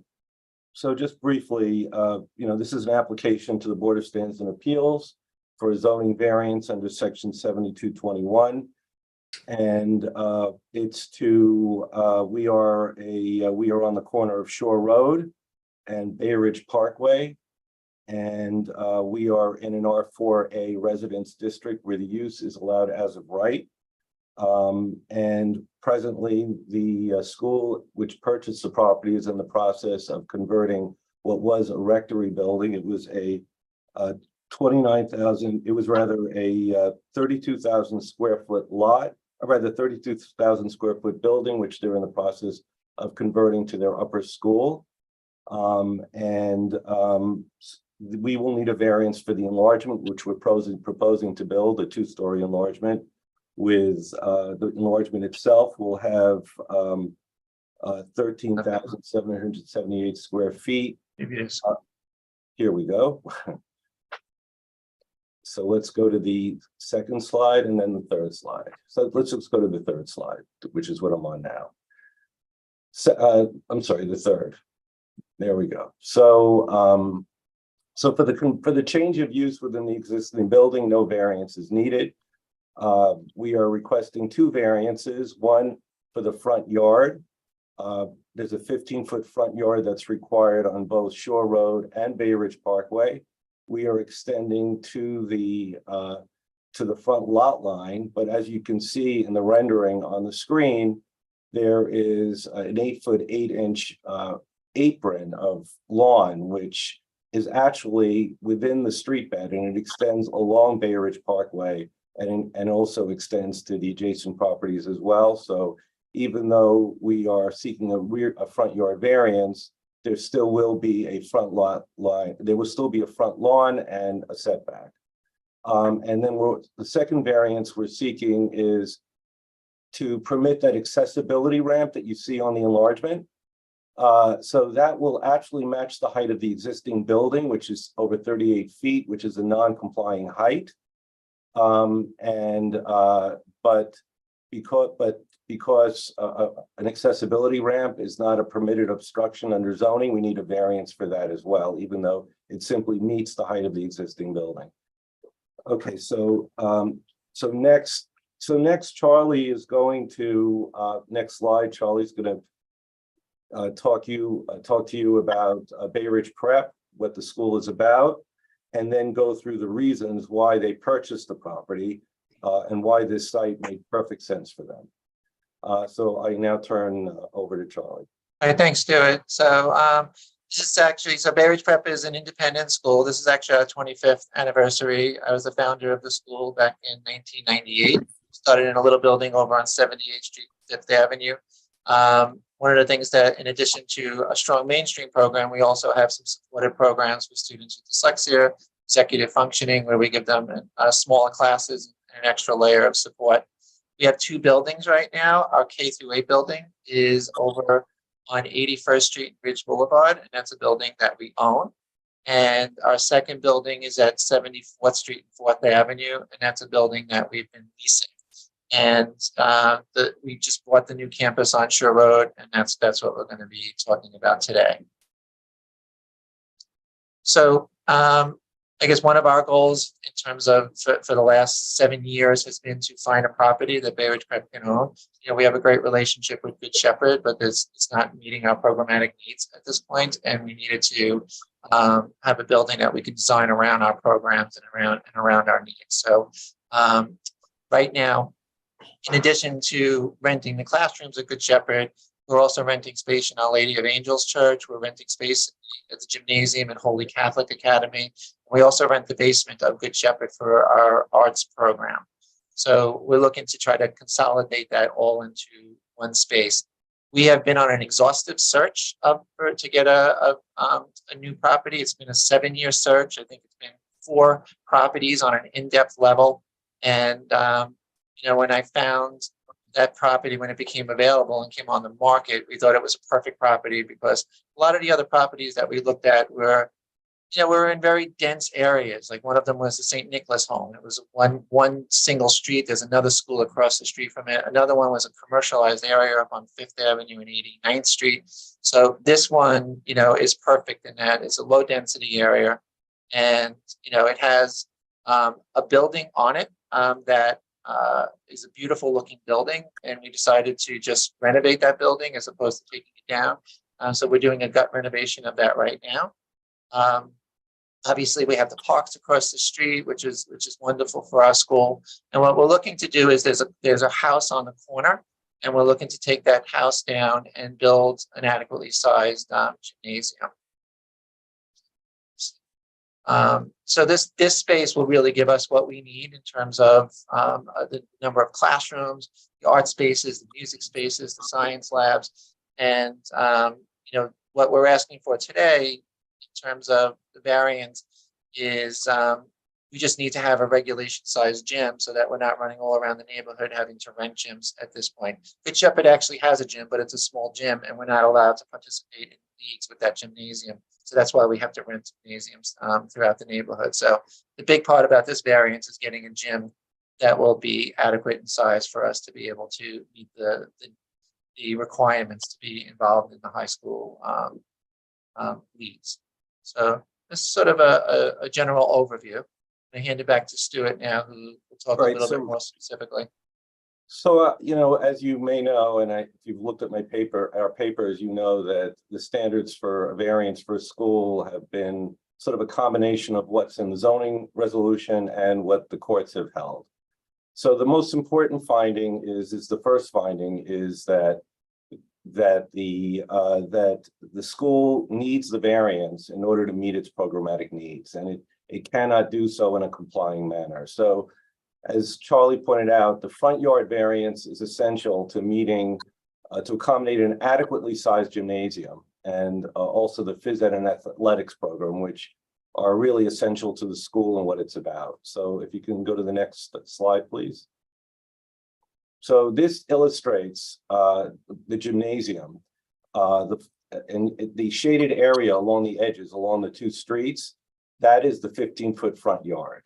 So just briefly, this is an application to the Board of Standards and Appeals for a zoning variance under section 7221. And it's to, we are on the corner of Shore Road and Bay Ridge Parkway. And we are in an R4A residence district where the use is allowed as of right. And presently the school which purchased the property is in the process of converting what was a rectory building. It was a 29,000, it was rather a 32,000 square foot lot, or rather 32,000 square foot building, which they're in the process of converting to their upper school. We will need a variance for the enlargement, which we're proposing to build a 2-story enlargement. With the enlargement itself, we'll have 13,778 square feet. Here we go. So let's go to the second slide and then the third slide. So let's just go to the third slide, which is what I'm on now. So, I'm sorry, the third. There we go. So, so for the change of use within the existing building, no variance is needed. We are requesting 2 variances, one for the front yard. There's a 15-foot front yard that's required on both Shore Road and Bay Ridge Parkway. We are extending to the front lot line, but as you can see in the rendering on the screen, there is an 8-foot 8-inch apron of lawn, which is actually within the street bed, and it extends along Bay Ridge Parkway and also extends to the adjacent properties as well. So even though we are seeking a front yard variance, there still will be a front lot line. There will still be a front lawn and a setback. And then the second variance we're seeking is to permit that accessibility ramp that you see on the enlargement. So that will actually match the height of the existing building, which is over 38 feet, which is a non-complying height. Because an accessibility ramp is not a permitted obstruction under zoning, we need a variance for that as well, even though it simply meets the height of the existing building. Okay, so next Charlie is going to next slide. Charlie's going to talk to you about Bay Ridge Prep, what the school is about, and then go through the reasons why they purchased the property. and why this site made perfect sense for them. So I now turn over to Charlie. All right, thanks, Stuart. So this is actually, so Bay Ridge Prep is an independent school. This is actually our 25th anniversary. I was the founder of the school back in 1998. Started in a little building over on 78th Street, 5th Avenue. One of the things that, in addition to a strong mainstream program, we also have some supported programs for students with dyslexia, executive functioning, where we give them smaller classes and an extra layer of support. We have 2 buildings right now. Our K through 8 building is over on 81st Street and Ridge Boulevard, and that's a building that we own. And our second building is at 74th Street and 4th Avenue, and that's a building that we've been leasing. And we just bought the new campus on Shore Road, and that's what we're going to be talking about today. So I guess one of our goals in terms of for the last 7 years has been to find a property that Bay Ridge Prep can own. You know, we have a great relationship with Good Shepherd, but it's not meeting our programmatic needs at this point, and we needed to have a building that we could design around our programs and around our needs. So right now, in addition to renting the classrooms at Good Shepherd, we're also renting space in Our Lady of Angels Church. We're renting space at the gymnasium at Holy Catholic Academy. We also rent the basement of Good Shepherd for our arts program. So we're looking to try to consolidate that all into one space. We have been on an exhaustive search to get a new property. It's been a 7-year search. I think it's been 4 properties on an in-depth level. And you know, when I found that property, when it became available and came on the market, we thought it was a perfect property because a lot of the other properties that we looked at were, you know, we're in very dense areas. Like one of them was the St. Nicholas home. It was one single street. There's another school across the street from it. Another one was a commercialized area up on 5th Avenue and 89th Street. So this one, you know, is perfect in that it's a low density area. And, you know, it has a building on it that is a beautiful looking building, and we decided to just renovate that building as opposed to taking it down. So we're doing a gut renovation of that right now. Obviously, we have the parks across the street, which is wonderful for our school. And what we're looking to do is there's a house on the corner, and we're looking to take that house down and build an adequately sized gymnasium. So this space will really give us what we need in terms of the number of classrooms, the art spaces, the music spaces, the science labs, and you know, what we're asking for today in terms of the variance is we just need to have a regulation sized gym so that we're not running all around the neighborhood having to rent gyms at this point. Good Shepherd actually has a gym, but it's a small gym, and we're not allowed to participate in leagues with that gymnasium. So that's why we have to rent gymnasiums throughout the neighborhood. So the big part about this variance is getting a gym that will be adequate in size for us to be able to meet the requirements to be involved in the high school leagues. So this is sort of a general overview. I hand it back to Stuart now, who will talk a little bit more specifically. So, you know, as you may know, and if you've looked at our papers, you know that the standards for a variance for a school have been sort of a combination of what's in the zoning resolution and what the courts have held. So the most important finding is the first finding is that the school needs the variance in order to meet its programmatic needs, and it cannot do so in a complying manner. So as Charlie pointed out, the front yard variance is essential to meeting, to accommodate an adequately sized gymnasium, and also the phys ed and athletics program, which are really essential to the school and what it's about. So if you can go to the next slide, please. So this illustrates the gymnasium, and the shaded area along the edges, along the 2 streets, that is the 15-foot front yard.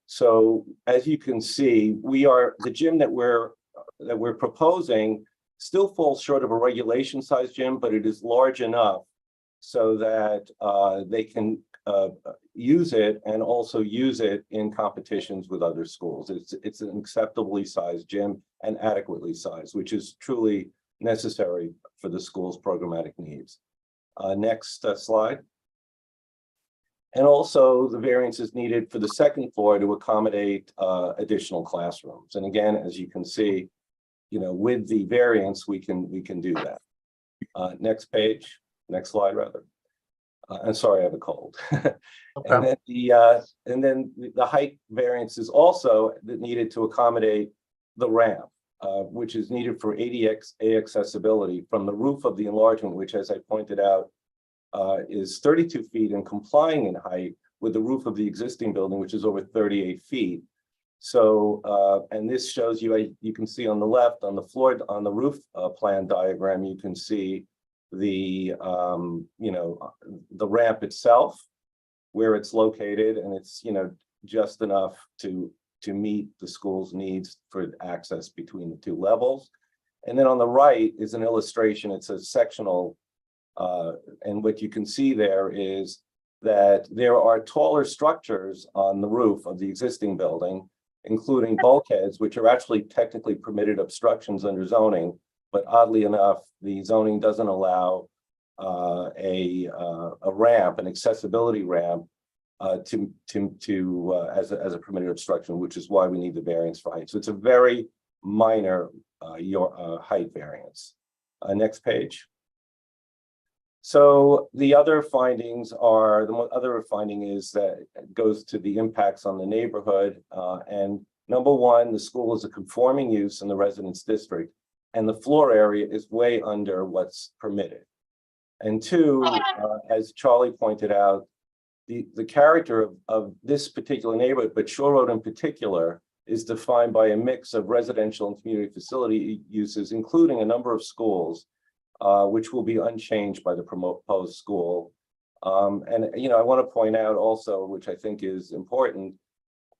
So as you can see, the gym that we're proposing still falls short of a regulation size gym, but it is large enough so that they can use it and also use it in competitions with other schools. It's an acceptably sized gym and adequately sized, which is truly necessary for the school's programmatic needs. Next slide. And also the variance is needed for the second floor to accommodate additional classrooms. And again, as you can see, with the variance, we can do that. Next page, next slide rather. I'm sorry, I have a cold. And then the height variance is also needed to accommodate the ramp, which is needed for ADA accessibility from the roof of the enlargement, which, as I pointed out, is 32 feet and complying in height with the roof of the existing building, which is over 38 feet. So, and this shows you, you can see on the left, on the floor, on the roof plan diagram, you can see the, the ramp itself, where it's located, and it's, just enough to meet the school's needs for access between the two levels. And then on the right is an illustration. It's a sectional, and what you can see there is that there are taller structures on the roof of the existing building, including bulkheads, which are actually technically permitted obstructions under zoning, but oddly enough, the zoning doesn't allow a ramp, an accessibility ramp, as a permitted obstruction, which is why we need the variance for height. So it's a very minor height variance. Next page. So the other findings are, the other finding is that it goes to the impacts on the neighborhood. And number one, the school is a conforming use in the residence district, and the floor area is way under what's permitted. And two, as Charlie pointed out, the character of this particular neighborhood, but Shore Road in particular, is defined by a mix of residential and community facility uses, including a number of schools, which will be unchanged by the proposed school. And I want to point out also, which I think is important,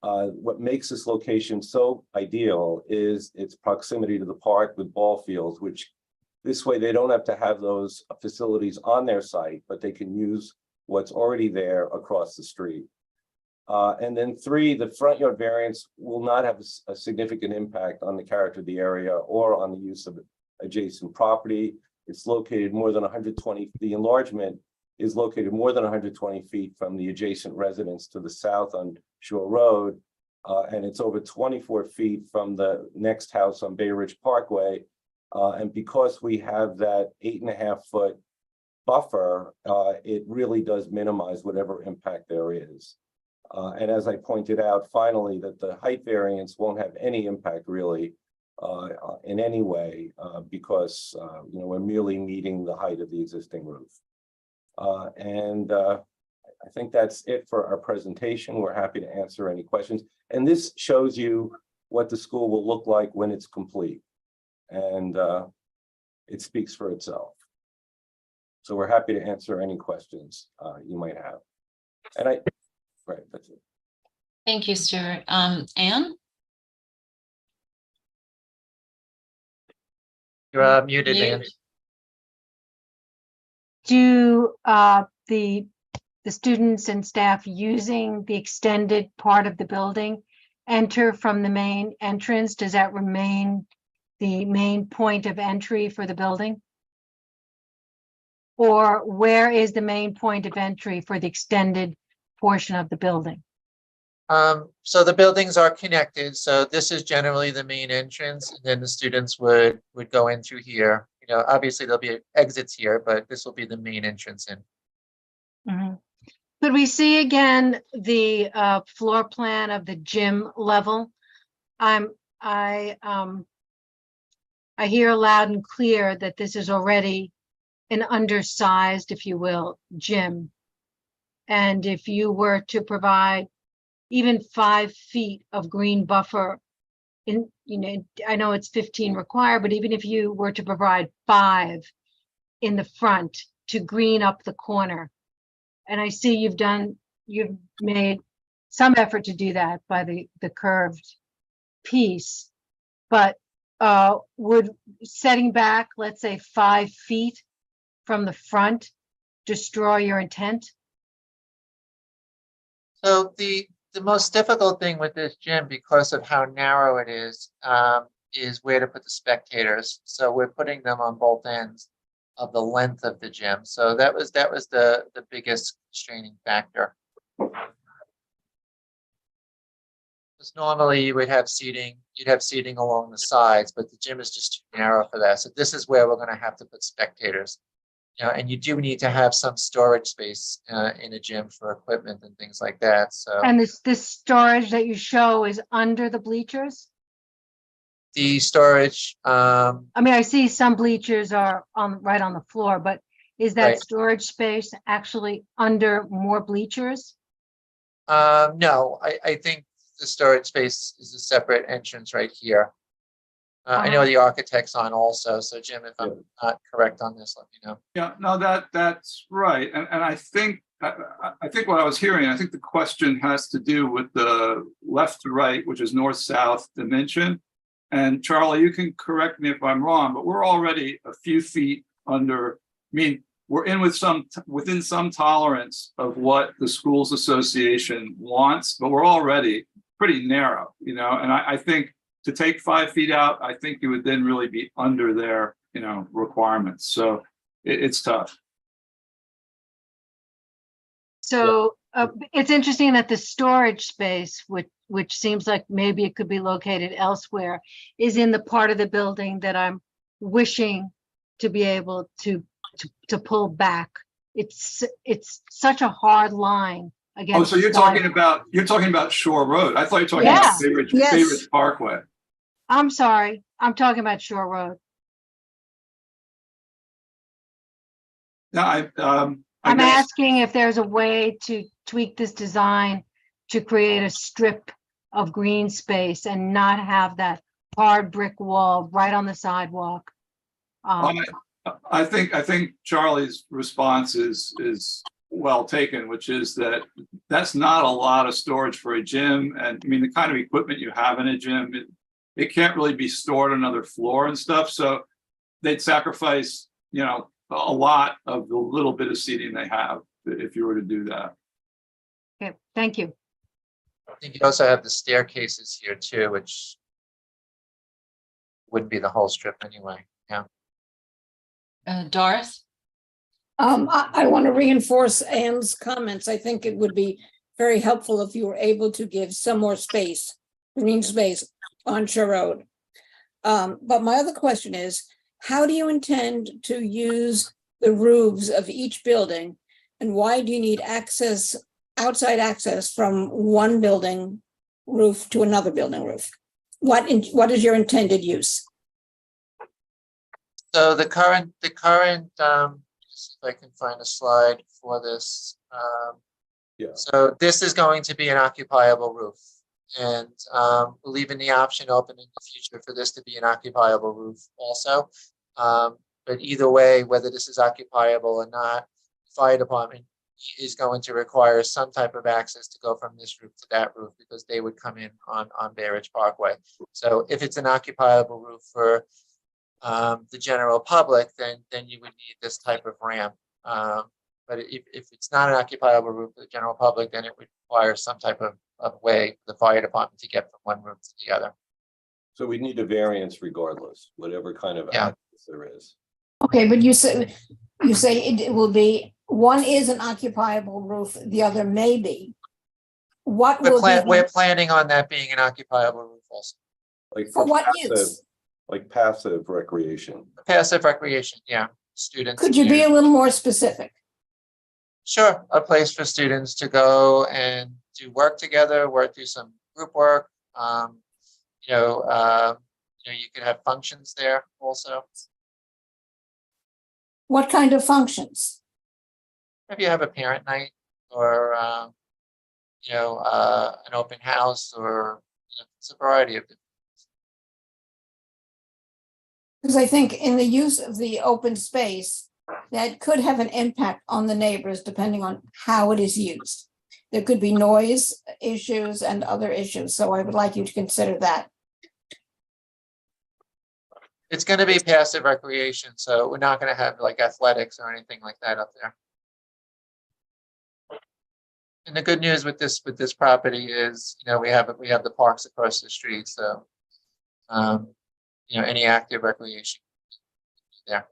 what makes this location so ideal is its proximity to the park with ball fields, which this way they don't have to have those facilities on their site, but they can use what's already there across the street. And then three, the front yard variance will not have a significant impact on the character of the area or on the use of adjacent property. It's located more than 120, the enlargement is located more than 120 feet from the adjacent residence to the south on Shore Road. And it's over 24 feet from the next house on Bay Ridge Parkway. And because we have that 8.5-foot buffer, it really does minimize whatever impact there is. And as I pointed out, finally, that the height variance won't have any impact really in any way because we're merely meeting the height of the existing roof. And I think that's it for our presentation. We're happy to answer any questions. And this shows you what the school will look like when it's complete. And it speaks for itself. So we're happy to answer any questions you might have. And right, that's it. Thank you, Stuart. Anne? You're muted, Mute. Ann. Do the students and staff using the extended part of the building enter from the main entrance? Does that remain the main point of entry for the building? Or where is the main point of entry for the extended portion of the building? So the buildings are connected. So this is generally the main entrance, and then the students would go in through here. Obviously there'll be exits here, but this will be the main entrance in. Mm-hmm. Could we see again the floor plan of the gym level? I hear loud and clear that this is already an undersized, if you will, gym. And if you were to provide even 5 feet of green buffer I know it's 15 required, but even if you were to provide 5 in the front to green up the corner, and I see you've made some effort to do that by the curved piece, but would setting back, let's say 5 feet from the front, destroy your intent? So the most difficult thing with this gym, because of how narrow it is where to put the spectators. So we're putting them on both ends of the length of the gym. So that was the biggest constraining factor. Because normally you would have seating, you'd have seating along the sides, but the gym is just too narrow for that. So this is where we're going to have to put spectators. You know, and you do need to have some storage space in a gym for equipment and things like that. So And this storage that you show is under the bleachers? the storage, I mean, I see some bleachers are right on the floor, but is that Right. storage space actually under more bleachers? no, I think the storage space is a separate entrance right here. I know the architect's on also, so Jim, if I'm not correct on this, let me know. Yeah, no, that's right. And I think what I was hearing, I think the question has to do with the left to right, which is north-south dimension. And Charlie, you can correct me if I'm wrong, but we're already a few feet under, I mean, we're within some tolerance of what the schools association wants, but we're already pretty narrow, you know, and I think to take 5 feet out, I think you would then really be under their, you know, requirements. So it's tough. So it's interesting that the storage space, which seems like maybe it could be located elsewhere, is in the part of the building that I'm wishing to be able to pull back. It's such a hard line against. Oh, so you're talking about Shore Road. I thought you were talking about Bay Ridge Parkway. I'm sorry, I'm talking about Shore Road. No, I'm guess- asking if there's a way to tweak this design to create a strip of green space and not have that hard brick wall right on the sidewalk. I think Charlie's response is well taken, which is that that's not a lot of storage for a gym. And I mean, the kind of equipment you have in a gym, it can't really be stored on another floor and stuff. So they'd sacrifice, you know, a lot of the little bit of seating they have if you were to do that. Okay, thank you. I think you also have the staircases here too, which wouldn't be the whole strip anyway. Yeah. Doris? I want to reinforce Anne's comments. I think it would be very helpful if you were able to give some more space, green space on Shore Road. But my other question is, how do you intend to use the roofs of each building? And why do you need access, outside access from one building roof to another building roof? What is your intended use? So the current, let's see if I can find a slide for this. So this is going to be an occupiable roof. And we're leaving the option open in the future for this to be an occupiable roof also. But either way, whether this is occupiable or not, the fire department is going to require some type of access to go from this roof to that roof because they would come in on Bay Ridge Parkway. So if it's an occupiable roof for the general public, then you would need this type of ramp. But if it's not an occupiable roof for the general public, then it would require some type of way for the fire department to get from one roof to the other. So we need a variance regardless, whatever kind of access there is. Okay, but you say it will be, one is an occupiable roof, the other may be. What will be? We're planning on that being an occupiable roof also. Like For what passive, use? like passive recreation. Passive recreation, yeah. Students. Could you be a little more specific? Sure, a place for students to go and do work together, do some group work. You could have functions there also. What kind of functions? Maybe you have a parent night or an open house, or it's a variety of different. Because I think in the use of the open space, that could have an impact on the neighbors depending on how it is used. There could be noise issues and other issues, so I would like you to consider that. It's going to be passive recreation, so we're not going to have like athletics or anything like that up there. And the good news with this property is, we have the parks across the street, so any active recreation there.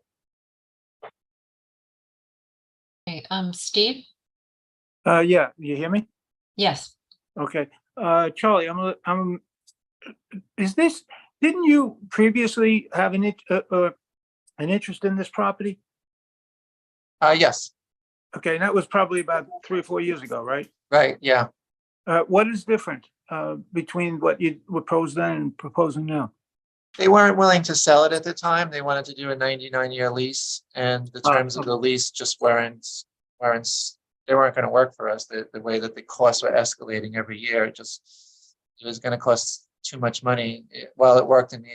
Okay, Steve? Yeah, you hear me? Yes. Okay. Charlie, didn't you previously have an interest in this property? Yes, Okay, and that was probably about 3 or 4 years ago, right? right, yeah. What is different between what you proposed then and proposing now? They weren't willing to sell it at the time. They wanted to do a 99-year lease, and the Oh, terms of the lease just they weren't going to work for us. The way that the costs were escalating every year, it was going to cost too much money. While it worked in the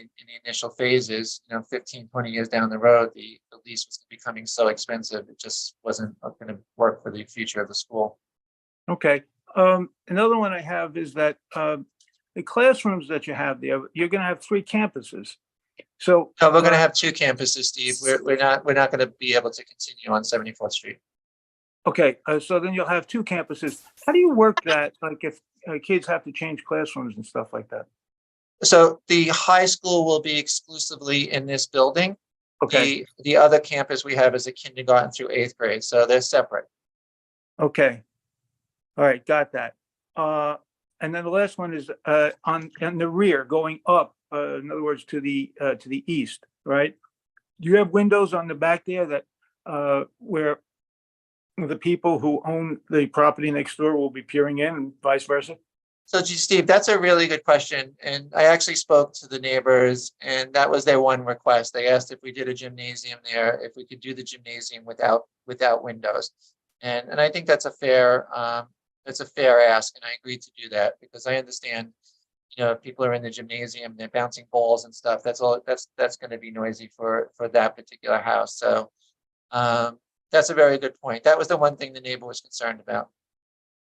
initial phases, 15, 20 years down the road, the lease was becoming so expensive, it just wasn't going to work for the future of the school. Okay. Another one I have is that the classrooms that you have there, you're going to have 3 campuses. So No, we're going to have 2 campuses, Steve. We're not going to be able to continue on 74th Street. okay, so then you'll have 2 campuses. How do you work that? Like if kids have to change classrooms and stuff like that? So the high school will be exclusively in this building. Okay. The other campus we have is a kindergarten through 8th grade, so they're separate. Okay. All right, got that. And then the last one is on the rear going up, in other words, to the east, right? Do you have windows on the back there that where the people who own the property next door will be peering in and vice versa? So, Steve, that's a really good question. And I actually spoke to the neighbors, and that was their one request. They asked if we did a gymnasium there, if we could do the gymnasium without windows. And I think that's a fair ask, and I agreed to do that because I understand, if people are in the gymnasium, they're bouncing balls and stuff. That's going to be noisy for that particular house. So that's a very good point. That was the one thing the neighbor was concerned about.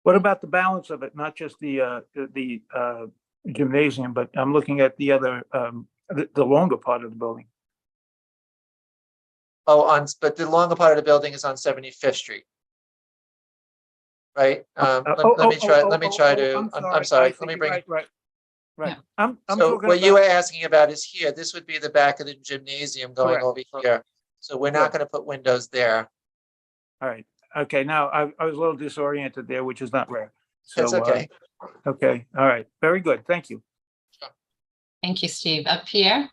What about the balance of it? Not just the gymnasium, but I'm looking at the other, the longer part of the building. Oh, but the longer part of the building is on 75th Street. Right. Let me try to. I'm sorry. Let me bring. Right. Yeah. I'm So talking what you about- were asking about is here. This would be the back of the gymnasium going Correct. over here. So we're not going to put windows there. All right. Okay. Now I was a little disoriented there, which is not rare. So, That's okay. Okay. All right. Very good. Thank you. Thank you, Steve. Pierre?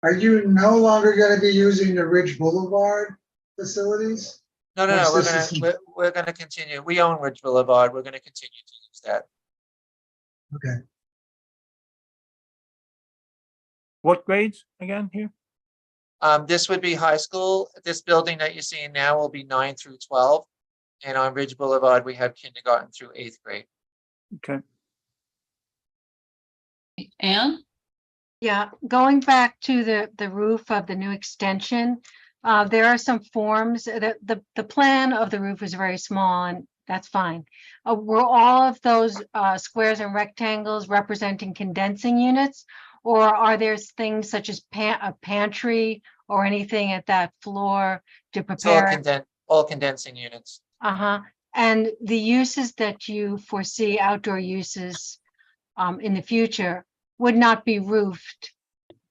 Are you no longer going to be using the Ridge Boulevard facilities? No. Once this is- We're gonna continue. We own Ridge Boulevard. We're gonna continue to use that. Okay. What grades again here? This would be high school. This building that you're seeing now will be 9 through 12. And on Ridge Boulevard, we have kindergarten through 8th grade. Okay. Anne? Yeah, going back to the roof of the new extension, there are some forms that the plan of the roof is very small, and that's fine. Were all of those squares and rectangles representing condensing units, or are there things such as a pantry or anything at that floor to prepare? All condensing units. And the uses that you foresee, outdoor uses in the future, would not be roofed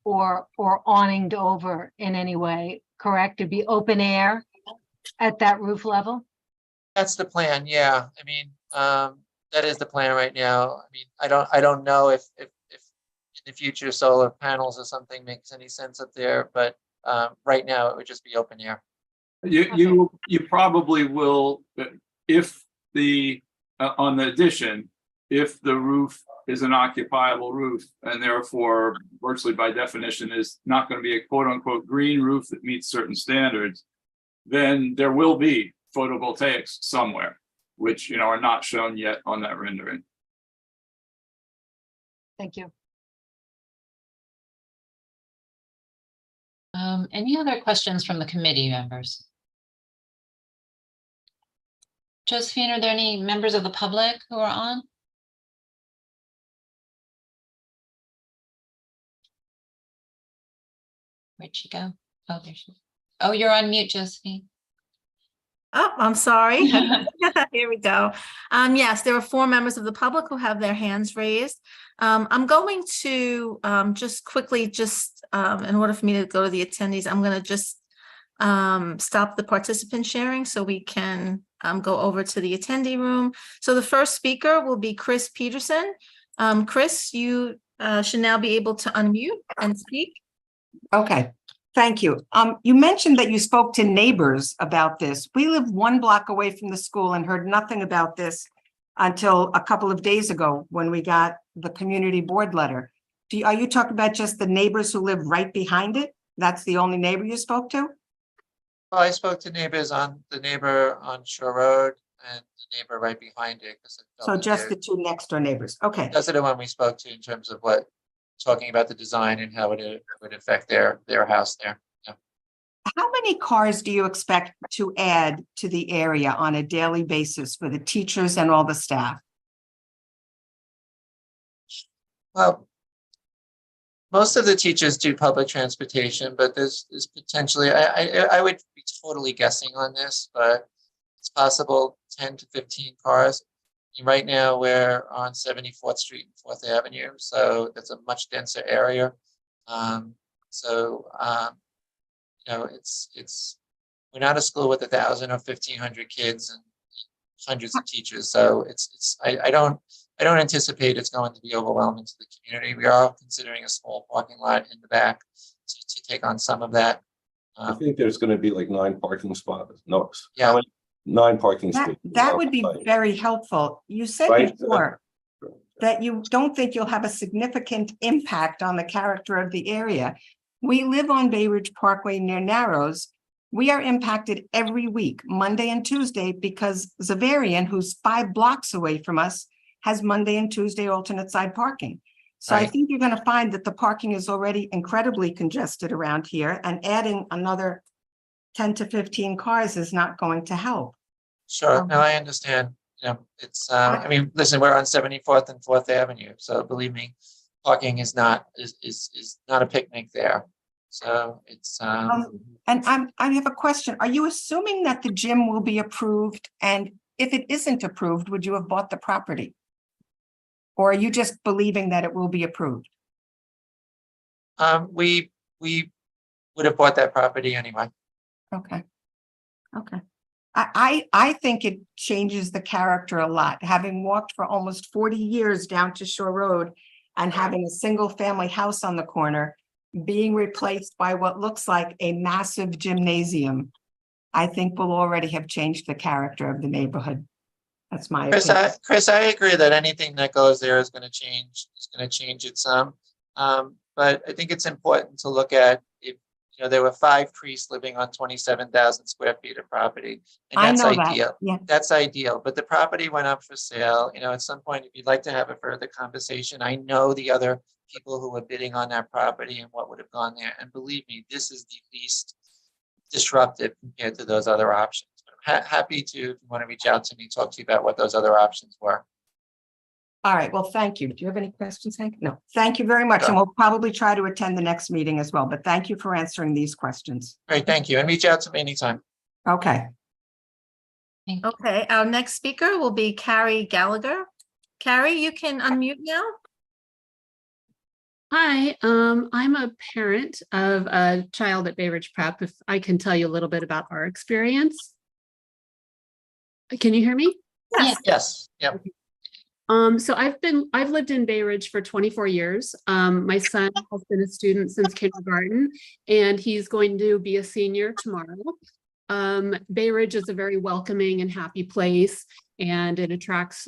or awninged over in any way, correct? It'd be open air at that roof level? That's the plan, yeah. I mean, that is the plan right now. I mean, I don't know if in the future solar panels or something makes any sense up there, but right now it would just be open air. You probably will, if on the addition, if the roof is an occupiable roof and therefore virtually by definition is not going to be a quote unquote green roof that meets certain standards, then there will be photovoltaics somewhere, which are not shown yet on that rendering. Thank you. Any other questions from the committee members? Josephine, are there any members of the public who are on? Where'd she go? Oh, there she is. Oh, you're on mute, Josephine. Oh, I'm sorry. Here we go. Yes, there are 4 members of the public who have their hands raised. I'm going to just quickly, in order for me to go to the attendees, I'm going to just stop the participant sharing so we can go over to the attendee room. So the first speaker will be Chris Peterson. Chris, you should now be able to unmute and speak. Okay, thank you. You mentioned that you spoke to neighbors about this. We live 1 block away from the school and heard nothing about this until a couple of days ago when we got the community board letter. Are you talking about just the neighbors who live right behind it? That's the only neighbor you spoke to? Well, I spoke to the neighbor on Shore Road and the neighbor right behind it. So just the 2 next door neighbors. Okay. Those are the one we spoke to in terms of talking about the design and how it would affect their house there. Yeah. How many cars do you expect to add to the area on a daily basis for the teachers and all the staff? Well, most of the teachers do public transportation, but there's potentially, I would be totally guessing on this, but it's possible 10 to 15 cars. Right now we're on 74th Street and 4th Avenue, so that's a much denser area. We're not a school with 1,000 or 1,500 kids and hundreds of teachers, so I don't anticipate it's going to be overwhelming to the community. We are considering a small parking lot in the back to take on some of that. I think there's going to be like 9 parking spots. No, Yeah. how many? 9 parking spaces. That would be very helpful. You said Right. before that you don't think you'll have a significant impact on the character of the area. We live on Bay Ridge Parkway near Narrows. We are impacted every week, Monday and Tuesday, because Zavarian, who's 5 blocks away from us, has Monday and Tuesday alternate side parking. So I Right. think you're going to find that the parking is already incredibly congested around here, and adding another 10 to 15 cars is not going to help. Sure, no, I understand. It's, I mean, listen, we're on 74th and 4th Avenue, so believe me, parking is not a picnic there. So it's, And I have a question. Are you assuming that the gym will be approved? And if it isn't approved, would you have bought the property? Or are you just believing that it will be approved? we would have bought that property anyway. Okay. Okay. I think it changes the character a lot. Having walked for almost 40 years down to Shore Road and having a single family house on the corner, being replaced by what looks like a massive gymnasium, I think will already have changed the character of the neighborhood. That's my opinion. Chris, I agree that anything that goes there is going to change it some. But I think it's important to look at if, there were 5 priests living on 27,000 square feet of property. And I that's know that, ideal. yeah. That's ideal. But the property went up for sale. At some point, if you'd like to have a further conversation, I know the other people who were bidding on that property and what would have gone there. And believe me, this is the least disruptive compared to those other options. But I'm happy to, if you want to reach out to me, talk to you about what those other options were. All right, well, thank you. Do you have any questions, Hank? No, thank you very much. Sure. And we'll probably try to attend the next meeting as well, but thank you for answering these questions. Great, thank you. And reach out to me anytime. Okay. Okay, our next speaker will be Carrie Gallagher. Carrie, you can unmute now. Hi, I'm a parent of a child at Bay Ridge Prep. If I can tell you a little bit about our experience. Can you hear me? Yes. Yes. Yep. So I've lived in Bay Ridge for 24 years. My son has been a student since kindergarten, and he's going to be a senior tomorrow. Bay Ridge is a very welcoming and happy place, and it attracts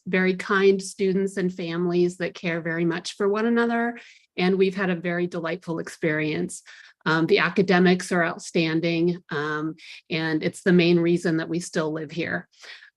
very kind students and families that care very much for one another. And we've had a very delightful experience. The academics are outstanding, and it's the main reason that we still live here.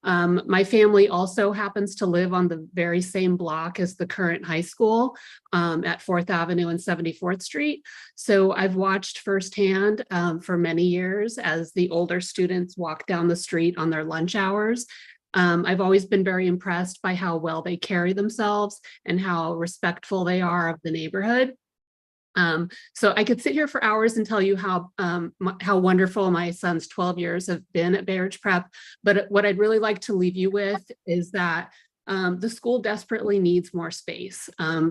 My family also happens to live on the very same block as the current high school at 4th Avenue and 74th Street. So I've watched firsthand for many years as the older students walk down the street on their lunch hours. I've always been very impressed by how well they carry themselves and how respectful they are of the neighborhood. So I could sit here for hours and tell you how wonderful my son's 12 years have been at Bay Ridge Prep. But what I'd really like to leave you with is that the school desperately needs more space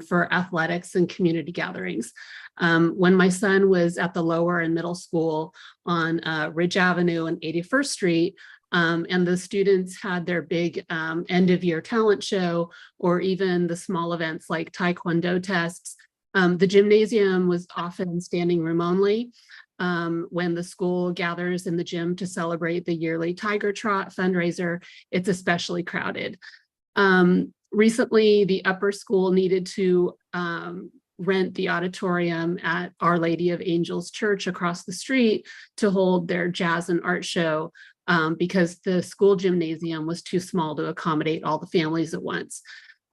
for athletics and community gatherings. When my son was at the lower and middle school on Ridge Avenue and 81st Street, And the students had their big end of year talent show, or even the small events like Taekwondo tests. The gymnasium was often standing room only. When the school gathers in the gym to celebrate the yearly Tiger Trot fundraiser, it's especially crowded. Recently, the upper school needed to rent the auditorium at Our Lady of Angels Church across the street to hold their jazz and art show because the school gymnasium was too small to accommodate all the families at once.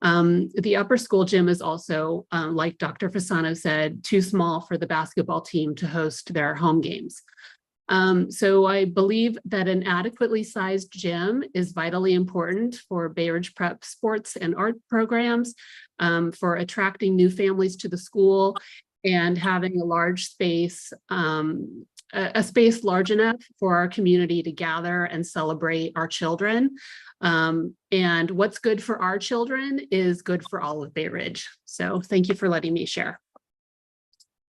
The upper school gym is also, like Dr. Fasano said, too small for the basketball team to host their home games. So I believe that an adequately sized gym is vitally important for Bay Ridge Prep sports and art programs, for attracting new families to the school, and having a large space, a space large enough for our community to gather and celebrate our children. And what's good for our children is good for all of Bay Ridge. So thank you for letting me share.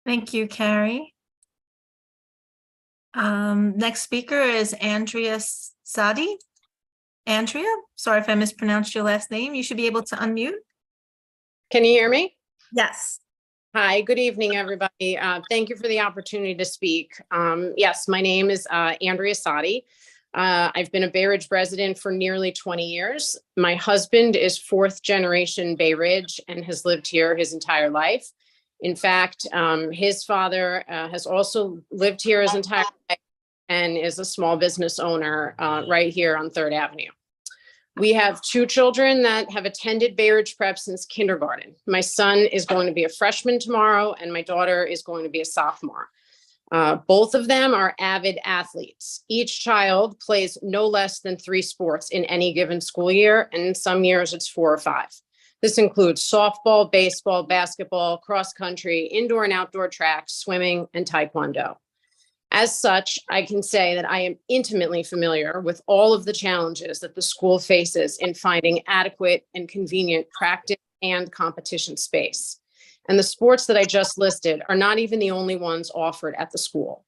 Thank you, Carrie. Next speaker is Andrea Sadi. Andrea, sorry if I mispronounced your last name. You should be able to unmute. Can you hear me? Yes. Hi, good evening, everybody. Thank you for the opportunity to speak. Yes, my name is Andrea Sadi. I've been a Bay Ridge resident for nearly 20 years. My husband is fourth generation Bay Ridge and has lived here his entire life. In fact, his father has also lived here his entire life and is a small business owner right here on 3rd Avenue. We have 2 children that have attended Bay Ridge Prep since kindergarten. My son is going to be a freshman tomorrow, and my daughter is going to be a sophomore. Both of them are avid athletes. Each child plays no less than 3 sports in any given school year, and in some years it's 4 or 5. This includes softball, baseball, basketball, cross country, indoor and outdoor track, swimming, and taekwondo. As such, I can say that I am intimately familiar with all of the challenges that the school faces in finding adequate and convenient practice and competition space. And the sports that I just listed are not even the only ones offered at the school.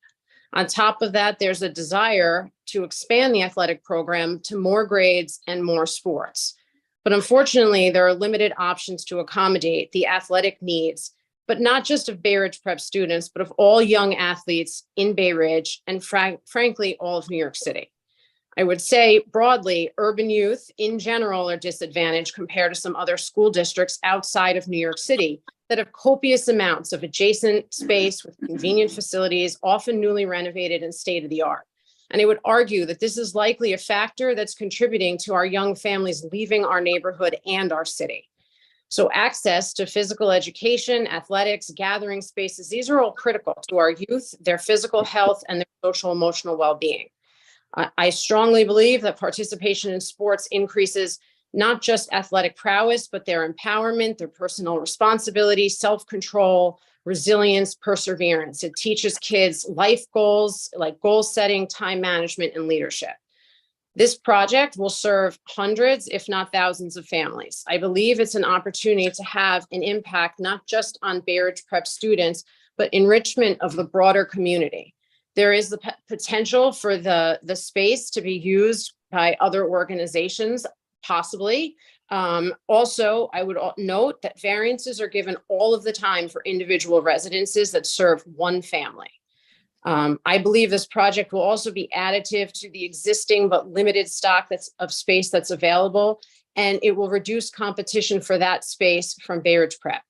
On top of that, there's a desire to expand the athletic program to more grades and more sports. But unfortunately, there are limited options to accommodate the athletic needs, but not just of Bay Ridge Prep students, but of all young athletes in Bay Ridge and frankly, all of New York City. I would say broadly, urban youth in general are disadvantaged compared to some other school districts outside of New York City that have copious amounts of adjacent space with convenient facilities, often newly renovated and state-of-the-art. And I would argue that this is likely a factor that's contributing to our young families leaving our neighborhood and our city. So access to physical education, athletics, gathering spaces, these are all critical to our youth, their physical health, and their social emotional well-being. I strongly believe that participation in sports increases not just athletic prowess, but their empowerment, their personal responsibility, self-control, resilience, perseverance. It teaches kids life goals like goal setting, time management, and leadership. This project will serve hundreds, if not thousands of families. I believe it's an opportunity to have an impact, not just on Bay Ridge Prep students, but enrichment of the broader community. There is the potential for the space to be used by other organizations, possibly. Also, I would note that variances are given all of the time for individual residences that serve one family. I believe this project will also be additive to the existing but limited stock of space that's available, and it will reduce competition for that space from Bay Ridge Prep.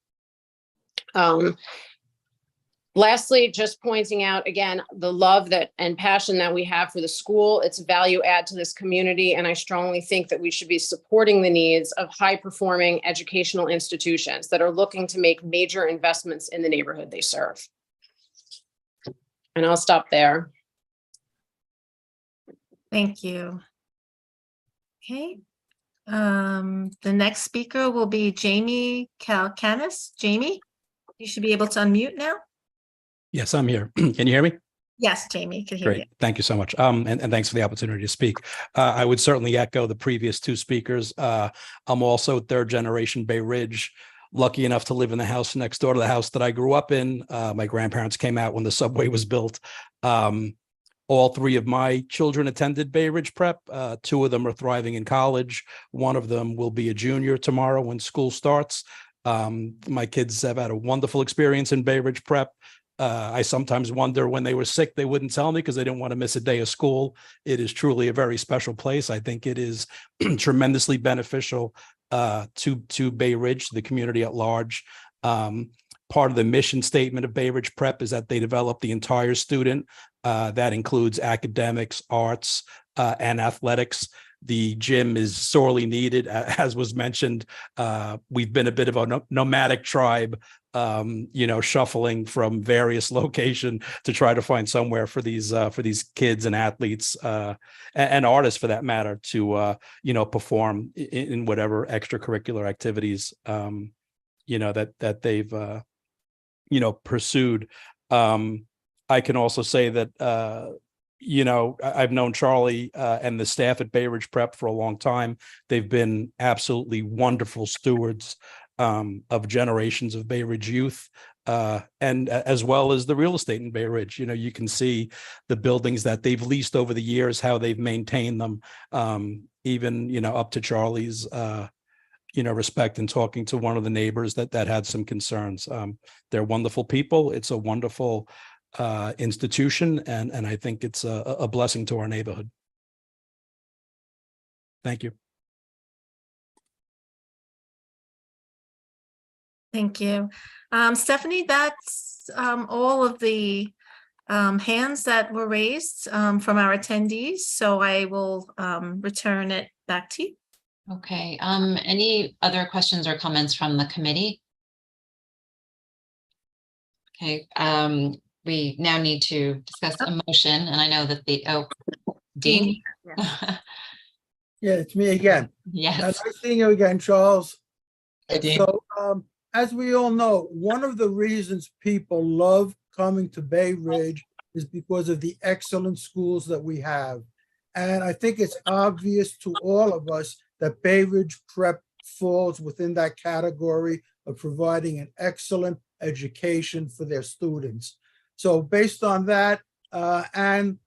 Lastly, just pointing out again, the love and passion that we have for the school. It's a value add to this community, and I strongly think that we should be supporting the needs of high-performing educational institutions that are looking to make major investments in the neighborhood they serve. And I'll stop there. Thank you. Okay. The next speaker will be Jamie Kalkanis. Jamie, you should be able to unmute now. Yes, I'm here. Can you hear me? Yes, Jamie, can hear you. Great. Thank you so much. And thanks for the opportunity to speak. I would certainly echo the previous 2 speakers. I'm also 3rd generation Bay Ridge, lucky enough to live in the house next door to the house that I grew up in. My grandparents came out when the subway was built. All three of my children attended Bay Ridge Prep. Two of them are thriving in college. One of them will be a junior tomorrow when school starts. My kids have had a wonderful experience in Bay Ridge Prep. I sometimes wonder when they were sick, they wouldn't tell me because they didn't want to miss a day of school. It is truly a very special place. I think it is tremendously beneficial to Bay Ridge, to the community at large. Part of the mission statement of Bay Ridge Prep is that they develop the entire student. That includes academics, arts, and athletics. The gym is sorely needed, as was mentioned. We've been a bit of a nomadic tribe, shuffling from various locations to try to find somewhere for these kids and athletes and artists, for that matter, to perform in whatever extracurricular activities that they've pursued. I can also say that I've known Charlie and the staff at Bay Ridge Prep for a long time. They've been absolutely wonderful stewards of generations of Bay Ridge youth, and as well as the real estate in Bay Ridge. You can see the buildings that they've leased over the years, how they've maintained them, even up to Charlie's respect and talking to one of the neighbors that had some concerns. They're wonderful people. It's a wonderful institution, and I think it's a blessing to our neighborhood. Thank you. Thank you. Stephanie, that's all of the hands that were raised from our attendees. So I will return it back to you. Okay. Any other questions or comments from the committee? Okay. We now need to discuss a motion, and I know that Dean. Yeah, it's me again. Yes. Nice seeing you again, Charles. Hey, Dean. So, as we all know, one of the reasons people love coming to Bay Ridge is because of the excellent schools that we have. And I think it's obvious to all of us that Bay Ridge Prep falls within that category of providing an excellent education for their students. So based on that, and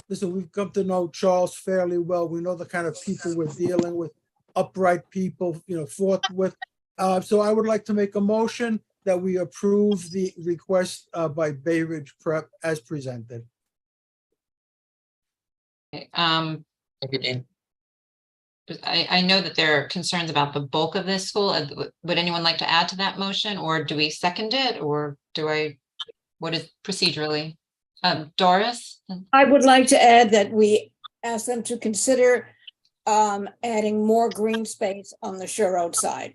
listen, we've come to know Charles fairly well. We know the kind of people we're dealing with, upright people, forthwith. So I would like to make a motion that we approve the request by Bay Ridge Prep as presented. Okay, Thank you, Dean. I know that there are concerns about the bulk of this school. Would anyone like to add to that motion, or do we second it, or what is procedurally? Doris? I would like to add that we ask them to consider adding more green space on the Shore Road side.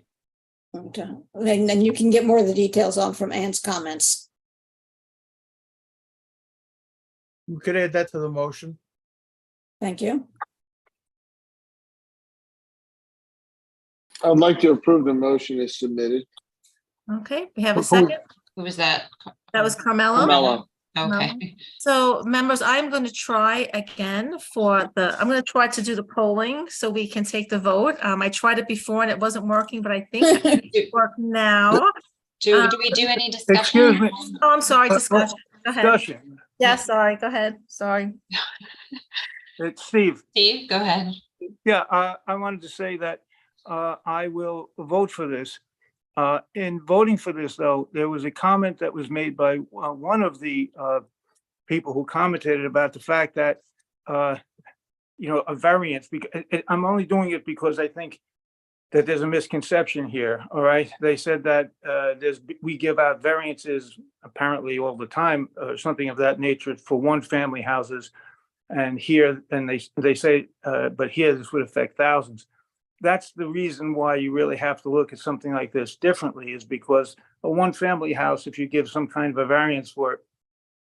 And then you can get more of the details on from Ann's comments. We could add that to the motion. Thank you. I'd like to approve the motion as submitted. Okay, we have a second. Who was that? That was Carmelo. Carmelo. Okay. So members, I'm going to try again I'm going to try to do the polling so we can take the vote. I tried it before and it wasn't working, but I think it worked now. Do we do any discussion? Excuse me. Oh, I'm sorry, discussion. Go ahead. Discussion. Yeah, sorry, go ahead. Sorry. It's Steve. Steve, go ahead. Yeah, I wanted to say that I will vote for this. In voting for this, though, there was a comment that was made by one of the people who commented about the fact that, a variance, because I'm only doing it because I think that there's a misconception here, all right? They said that we give out variances apparently all the time, or something of that nature for one-family houses. And here, and they say, but here this would affect thousands. That's the reason why you really have to look at something like this differently, is because a one-family house, if you give some kind of a variance for it,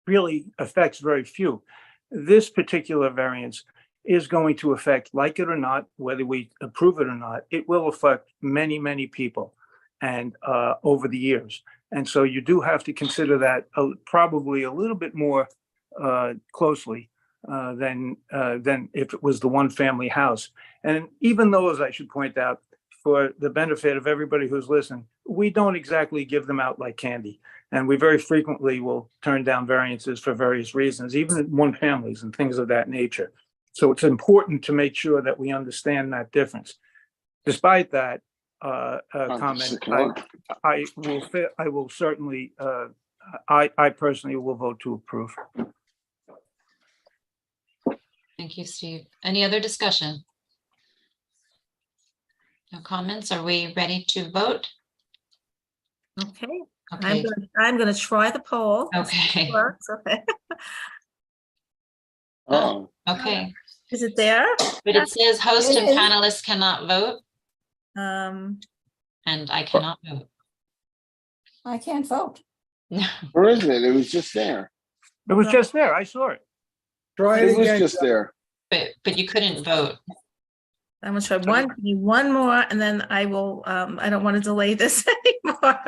really affects very few. This particular variance is going to affect, like it or not, whether we approve it or not, it will affect many, many people and over the years. And so you do have to consider that probably a little bit more closely than if it was the one family house. And even those, I should point out, for the benefit of everybody who's listening, we don't exactly give them out like candy. And we very frequently will turn down variances for various reasons, even in one families and things of that nature. So it's important to make sure that we understand that difference. Despite that comment, I will certainly, I personally will vote to approve. Thank you, Steve. Any other discussion? No comments? Are we ready to vote? Okay. Okay. I'm gonna try the poll. Okay. Works, okay. Oh, Okay. Is it there? But it says host and It is. panelists cannot vote, Um, and I cannot vote. I can't vote. where is it? It was just there. It was just there. I saw it. Try It it was again. just there. But you couldn't vote. I'm gonna try one more, and then I will, I don't want to delay this anymore.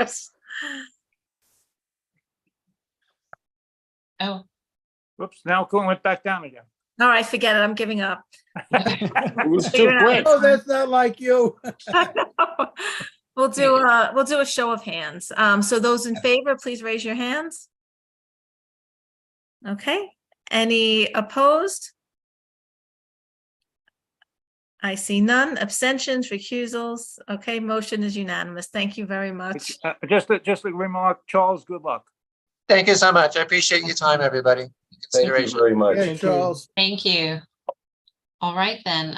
Oh, Whoops, now it went back down again. All right, forget it, I'm giving up. It was too Figure it out. quick. Oh, that's not like you. We'll do a show of hands. So those in favor, please raise your hands. Okay, any opposed? I see none. Abstentions, recusals. Okay, motion is unanimous. Thank you very much. Just a remark, Charles, good luck. Thank you so much. I appreciate your time, everybody. Thank you Consideration. very much. Yeah, Charles. thank you. All right, then.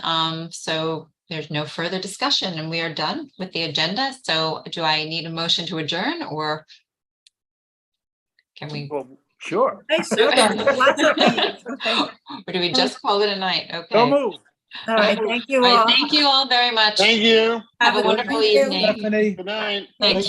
So there's no further discussion and we are done with the agenda. So do I need a motion to adjourn or can we, Well, sure. Okay, so lots of hands. Okay. or do we just call it a night? Okay. Don't move. All right, thank you All right, all. thank you all very much. Thank you. Have a Have a good wonderful night. evening. Stephanie. Good night. Thank you.